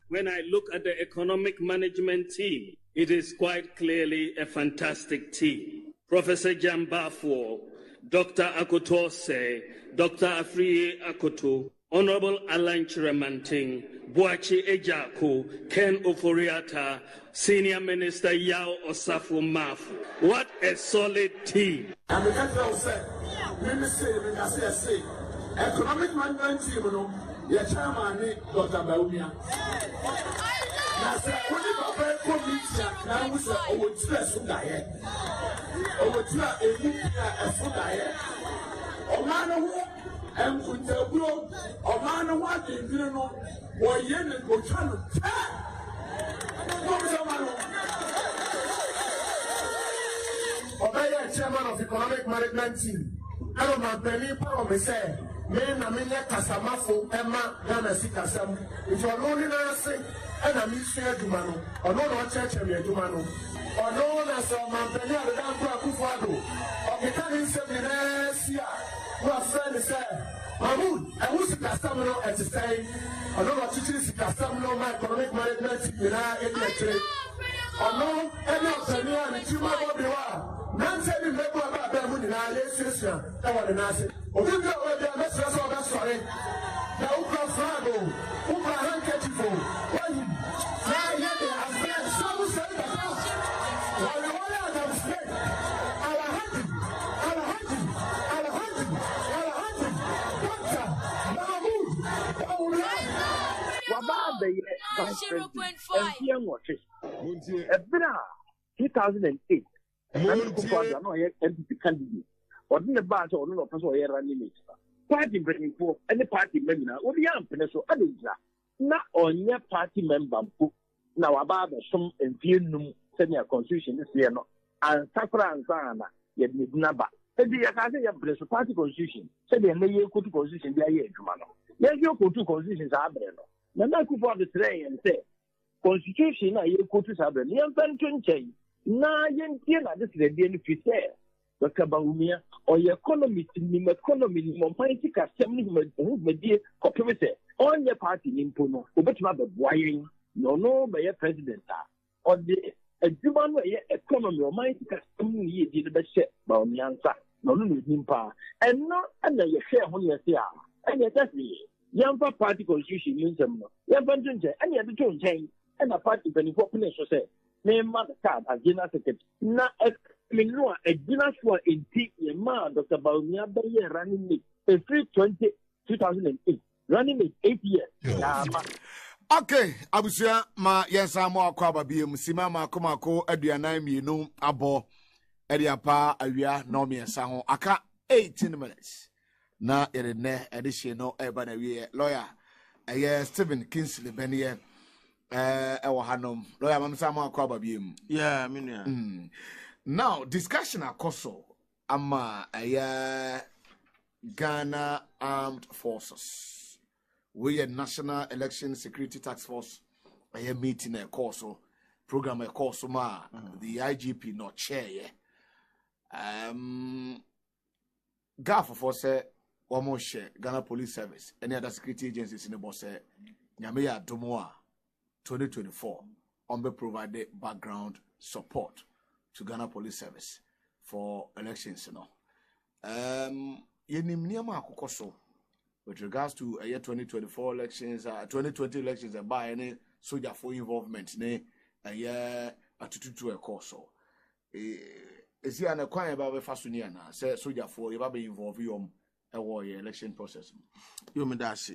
When I look at the economic management team, it is quite clearly a fantastic team. Professor Jambafo, Dr. Akotose, Dr. Afriye Akoto, Honorable Alan Chiremanting, Boachi Ejako, Ken Oforiata, Senior Minister Yao Osafo Mafu. What a solid team. And the country said, economic management team, your chairman, Dr. Baumia. Now, say, when you go back to meet, now we say, oh, it's less food diet. Oh, it's not a food diet. Oh, man, and put the blow, oh, man, what you know, or yen and go channel. Obey chairman of economic management team. I don't know, Penny, Power, say. Men na menya kasamafo ema na sikasam if you no ni na say and na mi share aduma no ono no church me aduma no ono na so man penya de dan kwa kufuado o kita ni se bi na sia wa friend say Mahmoud I was sikasam no at say ono no chichiri sikasam no my economic management bi na e de chere ono ena penya ni chima bo bi wa Nancy member about them in the I want to ask it. Or you go where the mess of that story. Now, Frago, Uber handkerchief. Why? Now, yet they have been some say the house. While the one of them say, our hunting, Doctor, Mahmoud, Wababa, 2008. MPP candidate. Or in the bar or no person or running it. Party bringing for any party member, or the young pencil, not on your party member. Now about some infernum senior constitution this year, and Sakura and Zana, yet Naba. And the Akasa party constitution said they may go to constitution their year, Mano. Yes, you go to constitutions are Breno. Nana could for the tray and say, Constitution, I go to Sabren, young pension change. Na yen na this the benefit there. Dr. Baumia or your economist in economy more mighty assembly media copy on your party in Puno, but rather wiring no by your president or the a human way economy or mighty assembly did the best Baumiansa, no nimpa, and not under your share when you say, and yet that's me. Young party constitution means them, young and yet the tone change, and a party penny population say. Name the card as general secretary. Na minua a general for in T. Ma Dr. Baumia Bayer running me a free 2008 running me 8 years. Okay, Abusia ma yensa mo akwa babie musima ma komako aduanan mienu abo ediapa awia no miensa ho aka 18 minutes na yerene edition no eba na wie lawyer Stephen Kingsley Beniye ewa hanom lawyer mamsa mo akwa babie mu yeah minua now discussion akoso ama Ghana Armed Forces we a National Election Security Task Force a meeting a course program a course ma the IGP not chair Gafo for say one more share Ghana Police Service any other security agencies in the boss Nyameya Domoa 2024 on be provided background support to Ghana Police Service for elections yenim niama akokoso with regards to year 2024 elections 2020 elections by any soldier for involvement ne atututu e course is here an acquire about fasunian say soldier for you be involved election process you me that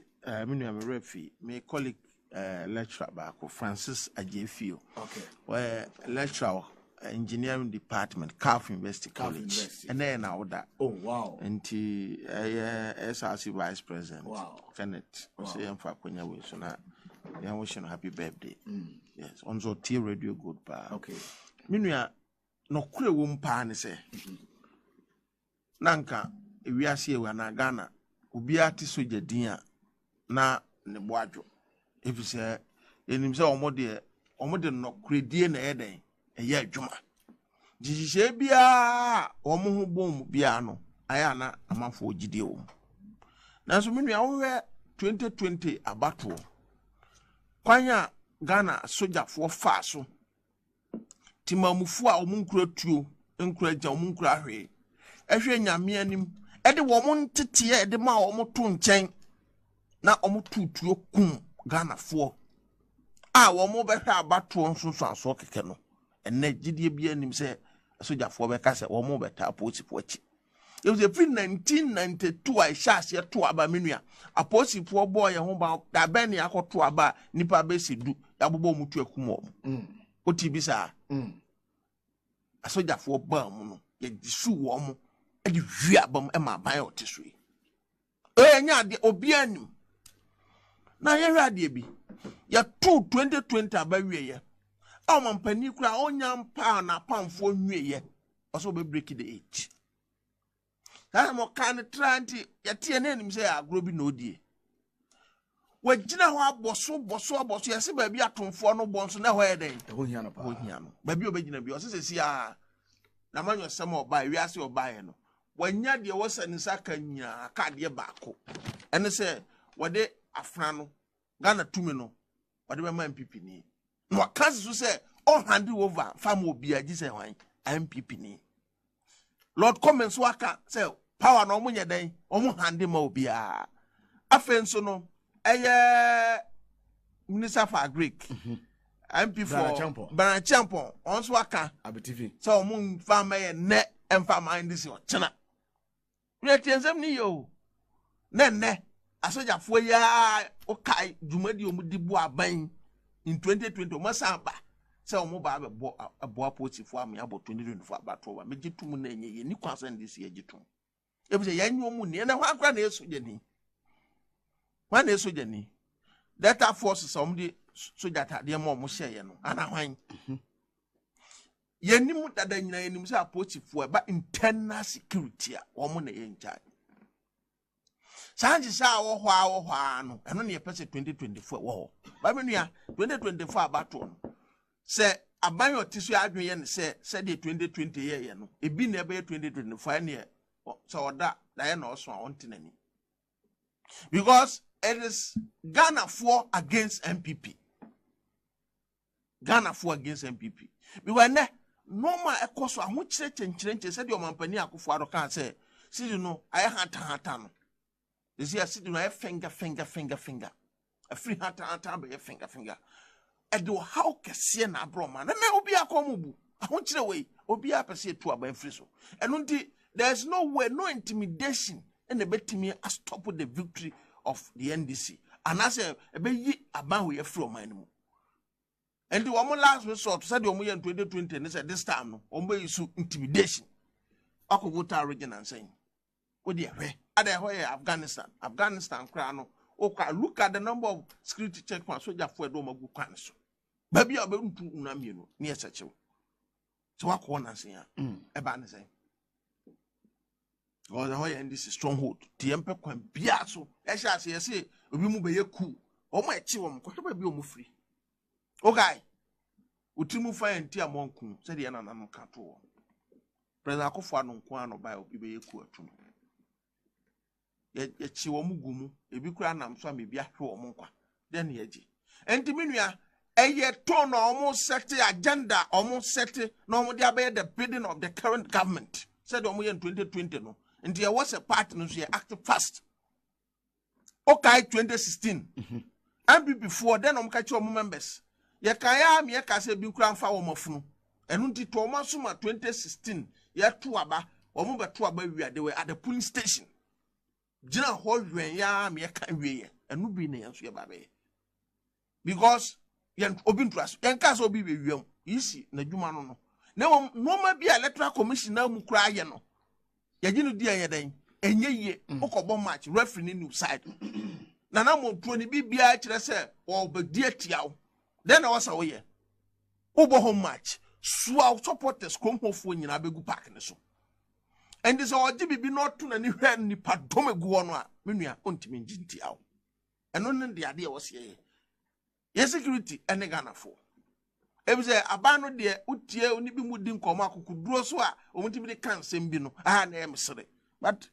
me referee my colleague lecturer back, Francis Ajefio. Okay. Where lecturer engineering department, Calf University College. And then now that. Oh wow. And SRC vice president. Wow. Kenneth. Say I'm for Konya way. So now I wish you happy birthday. Yes. On so T radio good pa. Okay. Minua no kure wo mpa ne se. Nanka ewiase e wa na Ghana obi ati soja din a na ne boadwo. Efise enim se omode no kure die na eden eye adwuma. Jijije bia omo ho bom bia no aya na amafo ogide wo. Nanso minua wo 2020 abato. Kwanya Ghana soja for faso. Timamufu a omunkura tuo nkura ja omunkura hwe. Ehwe nyame anim ede wo mon tete ede ma wo mo to nchen na wo mo tutuo kum Ghana fo. A wo mo behwe abato nso aso keke no. Enne gidie bia anim se soja fo be ka se wo mo beta aposifo achi. It was a free 1992 I shas ye to aba menua. Aposifo boy ye ho ba da ben ya to aba nipa be si du ya bobo mutu akum wo. Oti bi sa. Asoja fo ba mu no ye disu wo mo e di hwi abam e ma ban otesui. Enya de obi anim. Na ye hwi ade bi. Ya 2020 aba wie ye. A mampani kura onya mpa na pamfo nwie ye. Oso be break the age. That mo kan tranti yatie na enim say agro bi na odie. Wagina ho aboso yesi ba bi atomfo no bonso na ho eden. Ho hia no pa. Ho hia no. Ba bi obegina bi osese a na manyo sem oba wiase oba ye no. Wanya de wo sanisa kanya ka de baako. Ene se wode afra no Ghana tumi no wode be ma MPP ni. No kan so se on hand over fam obi agi se hwan MPP ni. Lord comments waka say power no munye den omu hande ma obi a. Afenso no Minister for Greek. MP for Banachampon on swaka abitivi so mun fama ye ne emfa mind this o chena we tiensem ni yo ne asoja fo ya o kai dwumadi omudibu aban in 2020 o masamba se o mo ba abo aposifo am ya bo 2024 abato ba megitum na enye ye ni kwasan this ye gitum e bi se ya nyu mu ne na ho akra na esoja ni wan esoja ni Delta force some di soja ta de mo hye no ana hwan yenim dada nyina yenim se apostifo ba internal security a wo mo na ye ncha sanji sa wo hwa no eno ne pese 2024 wo ba menua 2024 abato no se aban otisu adwen ye ne se de 2020 ye no ebi na ebe 2024 ne se oda da ye na oso a ontenani because it is Ghana for against MPP. Ghana for against MPP. Because ne normal ekoso ahu chenche said your mampani akufo ado kan say see you know I hata no. You see I see you finger. A free hata be finger. E do how kese na bro man. Na me obi akomubu. Ahu kire we obi apese tu aba free so. Eno nti there's no way no intimidation and the betimi stop the victory of the NDC. And I say, yi aban we free man mu. And the woman last resort said you in 2020 and said this time no, use intimidation. Ako voter region and saying, what dear way? At the Afghanistan crown. Okay, look at the number of security checkpoints so for Doma Gukanis. Baby, I'll be to Unamino near such a. So I want to say, a ban saying. Or the Hoya and this is stronghold. The Emperor can be so. I shall say, we move a coup. Oh, my children, quite be free. Okay. Utimu fire and tea monku, said the Ananam Cato. President Akufo Nkwano by Obi Ku. Yet she will mugumu, a big cranam swami be a monqua. Then yeji. And Diminuia, a yet tone almost set the agenda, almost set it, no more the bidding of the current government. Said Omo in 2020 no. And there was a partner who acted fast. Okay, 2016. And before then, catch your members. Yakaya, me say, be crown for Omofunu. And until Thomasuma 2016, ya tuaba, or move tuaba, they were at the polling station. Jina hold when ya me can we, and no be names your baby. because yen obi ntras yen ka so obi be wiem isi na dwuma no no ma bi electoral commission na mu kura ye no ye gi no di yen den enye ye okobo match referee ni new side na mo tuo ni bibia kire se o be di atiawo then na wasa wo ye ubo home match so supporters kom hofo nyina begu park ne so and this all bibi not to na ni hwe ni padom egu wono a menua ontimi njinti awo eno ne de ade wo se ye security ene Ghana fo ebi se abano de utie oni bi mu di nkomo akukuduro so a omutimi de kan sem bi no na emsere but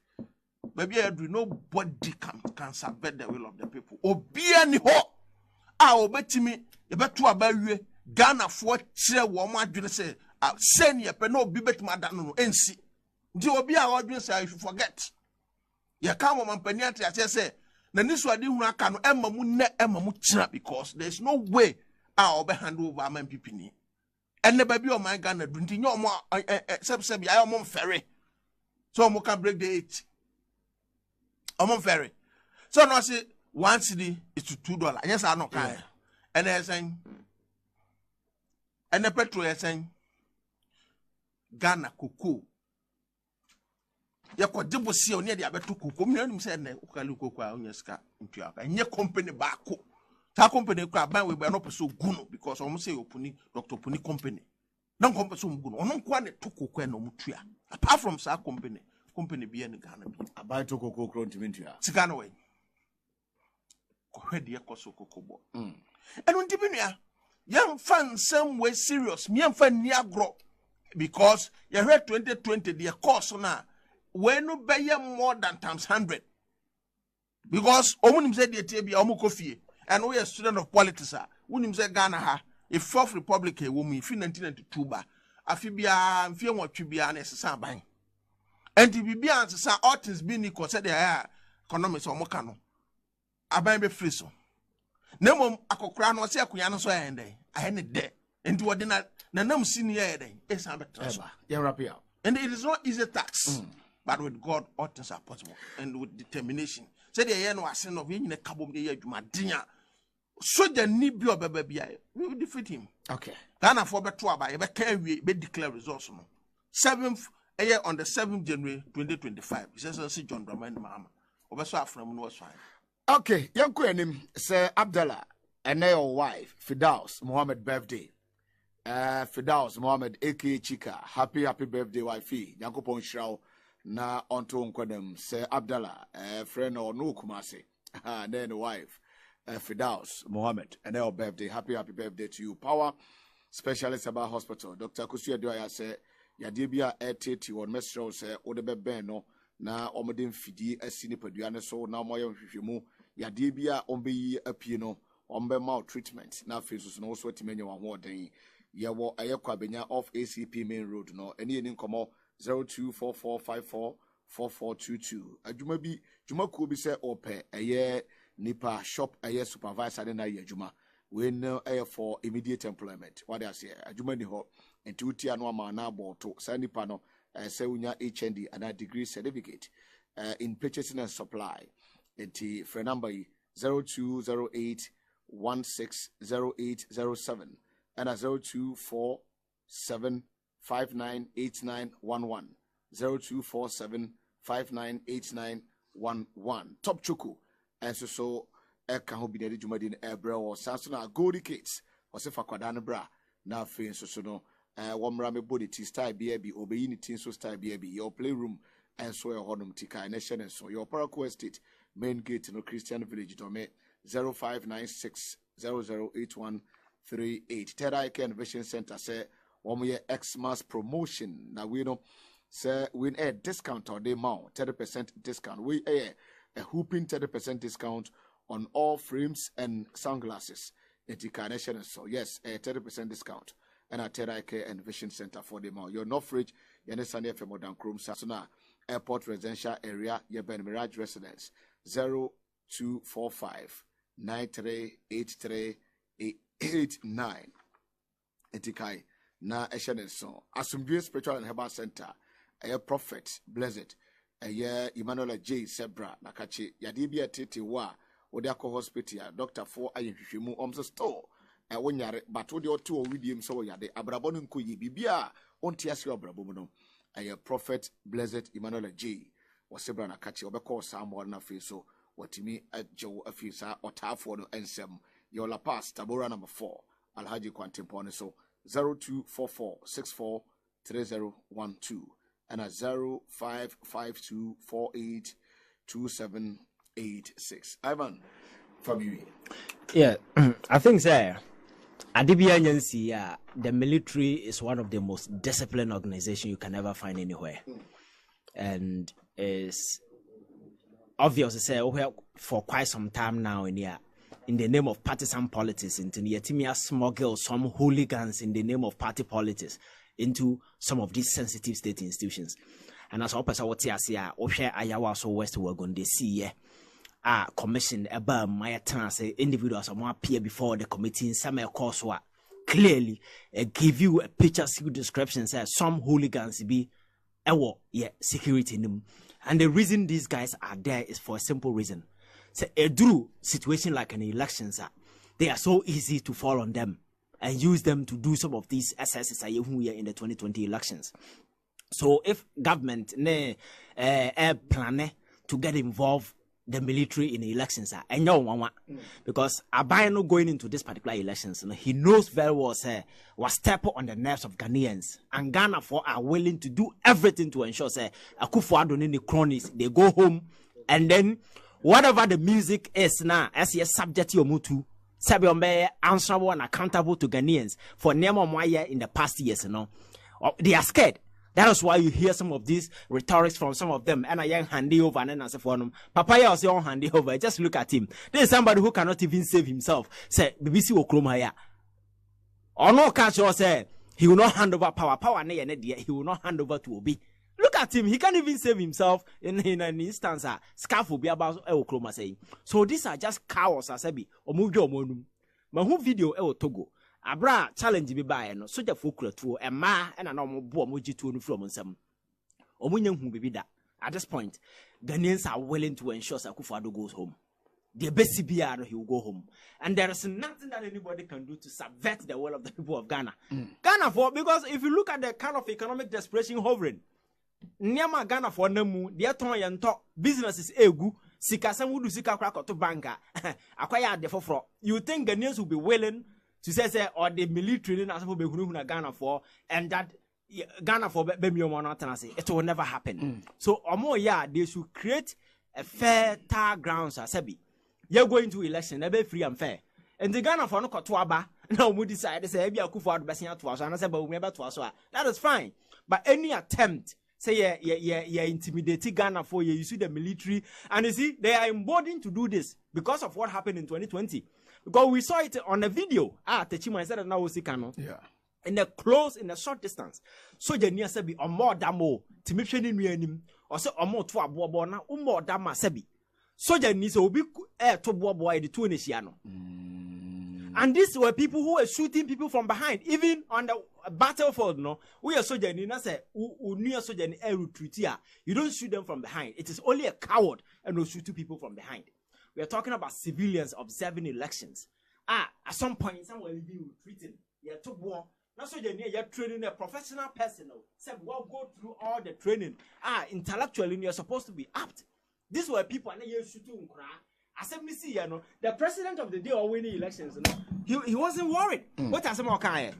baby adu nobody can subvert the will of the people obia ni ho a obetimi ye beto abawie Ghana fo kire wo mo adwene se sen ye pe na obi betima da no ensi ndi obi a odwene se I forget ye ka mo mampani ate se na nisu ade hu aka no emma mu ne emma mu kira because there is no way a obe hand over am MPP ni enne ba bi o man Ghana du ndi nyo mo seb ya mo mfere so mo can break the 8 I'm ferry. So no say 1 cedi is to $2. Yes, I know kind. And they're saying, and the petrol is saying, Ghana cocoa. You could double see on the other two cocoa. You said, Ukaluko on your scar into your and your company back. That company crab we were not so good because almost say Puni, Dr. Puni company. Non compass good or non quite to cocoa no mutria. Apart from sa company be in Ghana. I buy to cocoa crown to Mintia. Siganaway. Already a cosoco cobo. And when Tibinia, young fan some way serious, me and fan near grow because you heard 2020 the course now. When no buy more than times 100 because Omunim said the TB Omukofi and we are student of politics. Unim said Ghana ha a fourth republic a woman in 1992 ba afibia and fear what you be honest bang. And to be answer, sir, ought is being equal, said the economics or mocano. I buy me free so. No more a cocran was a cuyano so and I had it there. And to what dinner, no senior day, it's a better. And it is not easy tax, but with God, all things are possible and with determination. Said the air no sin of in a couple of years, my dinner. So the need your baby, we will defeat him. Okay. Ghana for better by ever can we be declare results. 7th. On the 7th January 2025, he says, "See John Brahman, Mama." Obeso from was fine. Okay, young queen, Sir Abdallah, and your wife, Fidaus Mohammed birthday. Fidaus Mohammed, aka Chika, happy birthday, wifey. Yankopon Shrow, na onto unquadem, Sir Abdallah, friend or no Kumasi, and then wife, Fidaus Mohammed, and your birthday, happy birthday to you. Power specialist about hospital, Dr. Kusia Doya said. Yadebia eteti won mesro se odebe no na omodem fidi asini paduane so na moyo hwehwemu yadebia ombeyi apie no ombe ma treatment na fesus no so timenye wa ho oden yewo ayekwa benya off ACP main road no ene eni nkomo 0244544422 adwuma bi dwumakuo bi se ope eye nipa shop eye supervisor na ye adwuma we no eye for immediate employment what I say adwuma ni ho enti utia no ama na boto sanipa no say unya HND and a degree certificate in purchasing and supply enti for number 0208160807 and a 0247598911 0247598911 top chuku and so eka ho binedi jumadin ebra or sansona gold kids or se fakwadane bra na fe so no womra me body t style bi obeyi ni tin so style bi your playroom and so your honum tika nation and so your Paraco Estate main gate no Christian Village to me 0596008138 Terra Innovation Center say one year Xmas promotion now we know say win a discount or the amount 30% discount we a whooping 30% discount on all frames and sunglasses etika nation and so yes a 30% discount and at Terra Care and Vision Center for the mall. Your North Ridge, Yanesania Femodan Chrome Sasuna Airport Residential Area, Yaben Mirage Residence 0245 938389. Etikai na Eshaneson. Asumdue Spiritual and Herbal Center, a prophet, blessed, a year Emmanuel J. Sebra, Nakachi, Yadibia Titi Wa, Odiako Hospital, Dr. For Ayushimu, Omso Store, and when you're but what your two with him so yade, Abrabon Kuyi Bibia, on Tiasio Abrabono, and your prophet, blessed Emmanuel J. was Sebrana Kachi, Obeko Sam Warna Fiso, what to me at Joe Afisa or Tafono and Sem, your La Paz, Tabora number 4, Alhaji Quantimpone, so 0244643012 and a 0552482786. Ivan, from you. Yeah, I think so. Adibianyansi, the military is one of the most disciplined organizations you can ever find anywhere. And is obvious to say for quite some time now in here. In the name of partisan politics, into Yetimia smuggle some hooligans in the name of party politics into some of these sensitive state institutions. And as opposite what you see, Ayawa so West Wagon, they see commission about my trans individuals or more appear before the committee in some course clearly give you a picture description says some hooligans be security in them. And the reason these guys are there is for a simple reason. So a true situation like an election, they are so easy to fall on them and use them to do some of these excesses in the 2020 elections. So if government plan to get involved the military in the elections, and because Abayano going into this particular elections, he knows very well was step on the nerves of Ghanaians, and Ghana are willing to do everything to ensure Akufo-Addo and the cronies they go home, and then whatever the music is now, as a subject to Mutu, Sabiombe answerable and accountable to Ghanaians for Nemo Mwaya in the past years, they are scared. That is why you hear some of these rhetorics from some of them. And I young handy over and then as a forum. Papaya was your handy over. Just look at him. There is somebody who cannot even save himself. Say, BBC Okromaya. Or no catch or say, he will not hand over power. Power, he will not hand over to Obi. Look at him. He can't even save himself in an instance. Scarf will be about Okroma saying. So these are just cowards, Asabi. Or Mujo Monum. My whole video, Togo. Abra challenge be by no so focus to a ma and a normal bomoji to from some. Omunyam who be that. At this point, Ghanaians are willing to ensure Akufo-Addo goes home. The best CBR he will go home. And there is nothing that anybody can do to subvert the will of the people of Ghana. Ghana because if you look at the kind of economic desperation hovering, Nyama Ghana for Nemu, the Aton and talk businesses egu, Sika Samudu Sika Crack to banker, acquire the for. You think Ghanaians will be willing to say or the military as for Ghana for and that Ghana for it will never happen. So they should create a fair grounds as you're going to election, be free and fair. And the Ghana for no Kotwaba now we decide to say Akufo-Addo Besia to us and I said but we never to us. That is fine. But any attempt say intimidating Ghana for you see the military and you see they are emboldened to do this because of what happened in 2020. Because we saw it on a video. Techima said now we see Kano. Yeah. In the short distance. So the near sebi or more damo to make sure him or so or more to a boabona or more dama sebi. So the needs will be to boy the two Nisiano. And these were people who were shooting people from behind, even on the battlefield. No, we are soldiers. Near soldier air retreat here. You don't shoot them from behind. It is only a coward and will shoot people from behind. We are talking about civilians observing elections. At some point, someone will be retreating. You took war. Not so you're training a professional person. Say, well, go through all the training. Intellectually, you're supposed to be apt. These were people and you're shooting. I said, me see, the president of the day or winning elections, he wasn't worried. What are some more kind?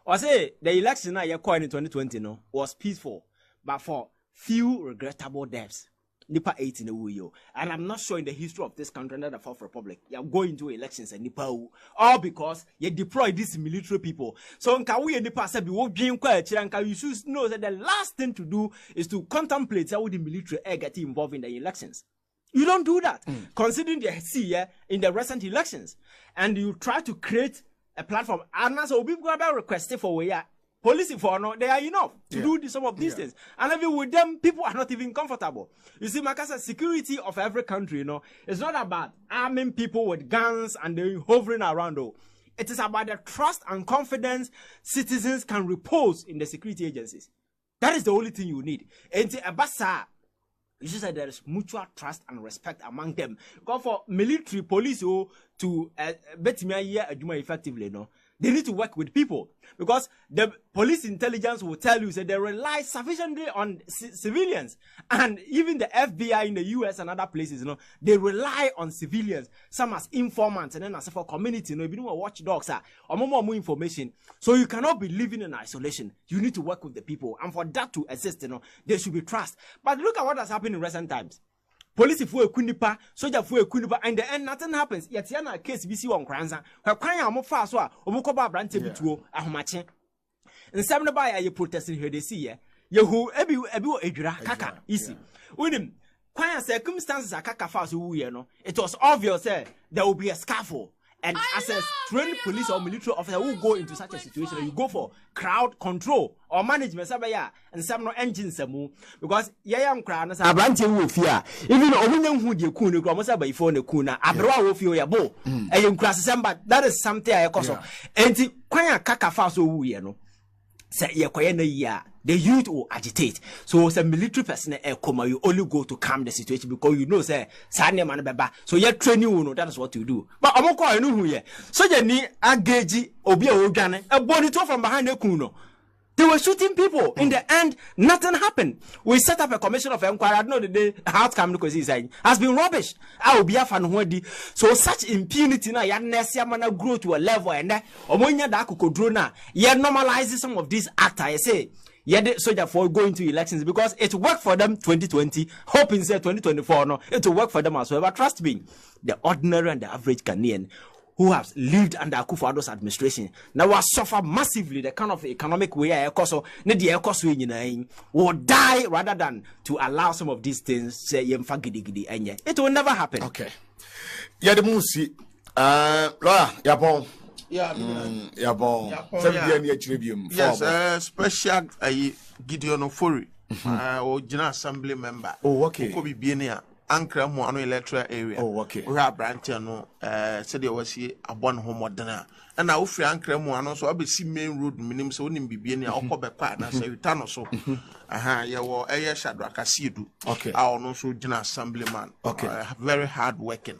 Or say the election you're calling in 2020 was peaceful, but for few regrettable deaths. Nipa 8 in a wuyo. And I'm not sure in the history of this country under the Fourth Republic, you're going to elections and Nipa all because you deploy these military people. So in Kawi and Nipa said, you should know that the last thing to do is to contemplate how the military get involved in the elections. You don't do that. Considering the in the recent elections. And you try to create a platform. And so people are requesting for where police for no, they are enough to do some of these things. And even with them, people are not even comfortable. You see, Makasa, security of every country, it's not about arming people with guns and they're hovering around. It is about the trust and confidence citizens can repose in the security agencies. That is the only thing you need. And You see that there is mutual trust and respect among them. Because for military police to bet me a year effectively, no, they need to work with people, because the police intelligence will tell you that they rely sufficiently on civilians, and even the FBI in the US and other places, you know, they rely on civilians, some as informants, and then as for community, you know, if you know watchdogs are or more information. So you cannot be living in isolation. You need to work with the people, and for that to exist, you know, there should be trust. But look at what has happened in recent times. Police for a kunipa, soldier for a kunipa, and the end nothing happens. Yet yana case BC on Kranza. Her crying more fast, or Mukoba Brante to a homache. And some by a protesting here they see ye who ebu edra kaka easy. With him, quiet circumstances are kaka fast who you know. It was obvious there will be a scaffold. And as a trained police or military officer who go into such a situation, you go for crowd control or management, and some no engines because young crowd a branch will fear. Even a who you could almost by phone a kuna, Abra will feel your bow. And you cross but that is something I cause. And the quite kaka fast who you know. Say the youth will agitate. So as a military person, you only go to calm the situation because you know say man baba. So you're training you know that is what you do. But I'm call you know who ye. So you need a gauge obi a body from behind the kuno. They were shooting people. In the end, nothing happened. We set up a commission of inquiry. I don't know the day outcome because he's saying has been rubbish. I will be a fan who so such impunity now. Ya nesia mana grow to a level and omonya da kukodrona. Ya normalizes some of these acts. I say. Yeah, soldier for going to elections because it worked for them 2020. Hoping say 2024 no, it will work for them as well. But trust me, the ordinary and the average Ghanaian who have lived under Akufo-Addo's administration now will suffer massively the kind of economic way will die rather than to allow some of these things say it will never happen. Okay. Yeah, the Musi lawyer Yapon. Yeah, yes, special Gideon Ofori, or General Assembly member. Oh, okay. Could be near Ankara Moano electoral area. Oh, okay. We have branch no said there was here a one home dinner. And now if Ankara Moano, so I'll be see main road minimum so wouldn't be near Okobe partner, say return or so. Aha, yeah, well, a Shadrach Asidu. Okay. I also General Assembly man. Okay. Very hard working.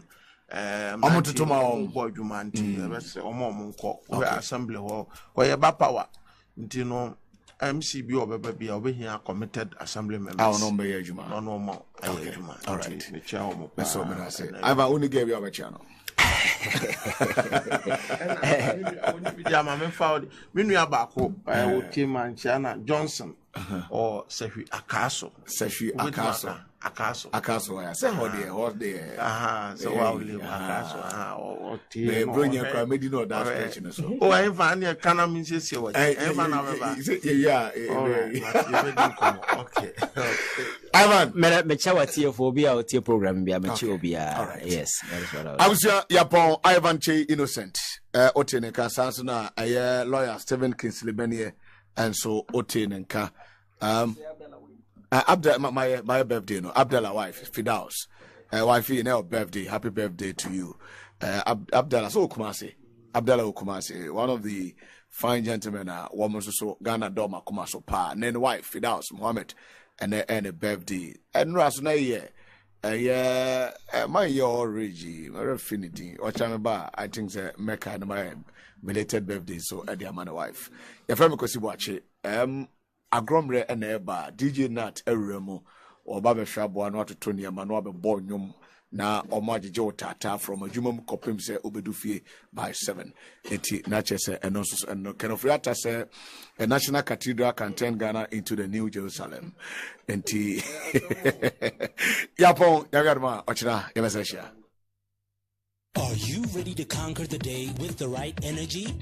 I'm to my boy, you man, we assembly hall where power. You know, MCB or baby over here committed assembly members. I'll not be a Juma. No more. Okay. All right. That's what I say. I've only gave you a channel. Yeah, my found me back home. I will team and Chana Johnson or Sefi Akaso. Sefi Akaso. Akaso, I say, what there. So I'll leave Akaso. Or bring your crime, no that question. Oh, I find your canon means yes, you yeah. Okay. Ivan, Mechawati phobia or tear program be a mature. Yes, that is what I was. Yapon Ivan Che Innocent, Oteneka Sansona, a lawyer Stephen Kingsley Benier, and so Otenenka. My birthday, no, Abdallah wife, Fidaus, wife, you know, birthday, happy birthday to you. Abdallah, so Kumasi, Abdallah Kumasi, one of the fine gentlemen, woman, so Ghana Doma Kumaso Pa, and then wife, Fidaus, Mohammed, and a birthday, and Rasuna, my your Reggie, my affinity, or Chamaba, I think the Mecca and my belated birthday, so at the man wife. If I'm going to watch it, Agromre and Eba, DJ Nat Eremo, or Baba Shabo, and not to Tony Manoa Bornum, na Omaji Joe Tata from a Jumum Copim se Ubedufi by 7. Eti Natchez and also and Kenofriata say a national cathedral can turn Ghana into the New Jerusalem. Enti Yapon Yagarma Ochina Yamesesha. Are you ready to conquer the day with the right energy?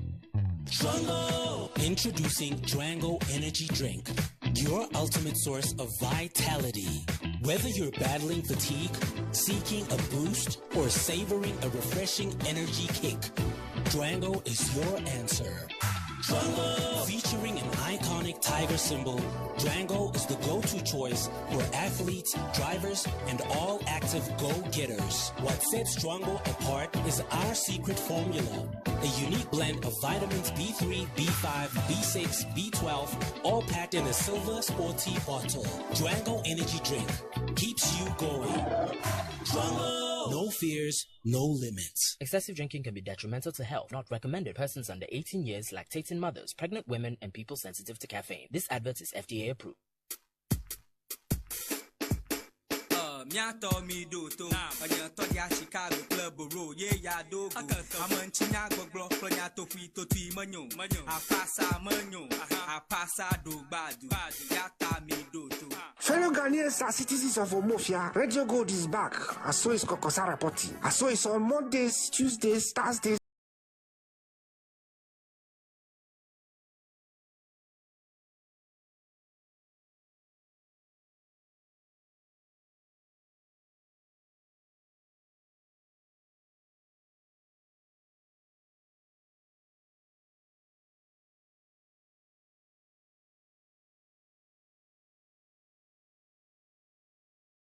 Drango! Introducing Drango Energy Drink, your ultimate source of vitality. Whether you're battling fatigue, seeking a boost, or savoring a refreshing energy kick, Drango is your answer. Featuring an iconic tiger symbol, Drango is the go-to choice for athletes, drivers, and all active go-getters. What sets Drango apart is our secret formula, a unique blend of vitamins B3, B5, B6, B12, all packed in a silver sporty bottle. Drango Energy Drink keeps you going. Drango! No fears, no limits. Excessive drinking can be detrimental to health. Not recommended. Persons under 18 years, lactating mothers, pregnant women, and people sensitive to caffeine. This advert is FDA approved. Miato mi do to to ya Chicago club ro ye ya do amanchinya gbogbo plonya to fi to ti manyo apasa manyo apasa do badu ya ta mi do to. Fellow Ghanaians are citizens of Omofia. Radio Gold is back. I saw it's Kokosara Party. I saw it's on Mondays, Tuesdays, Thursdays,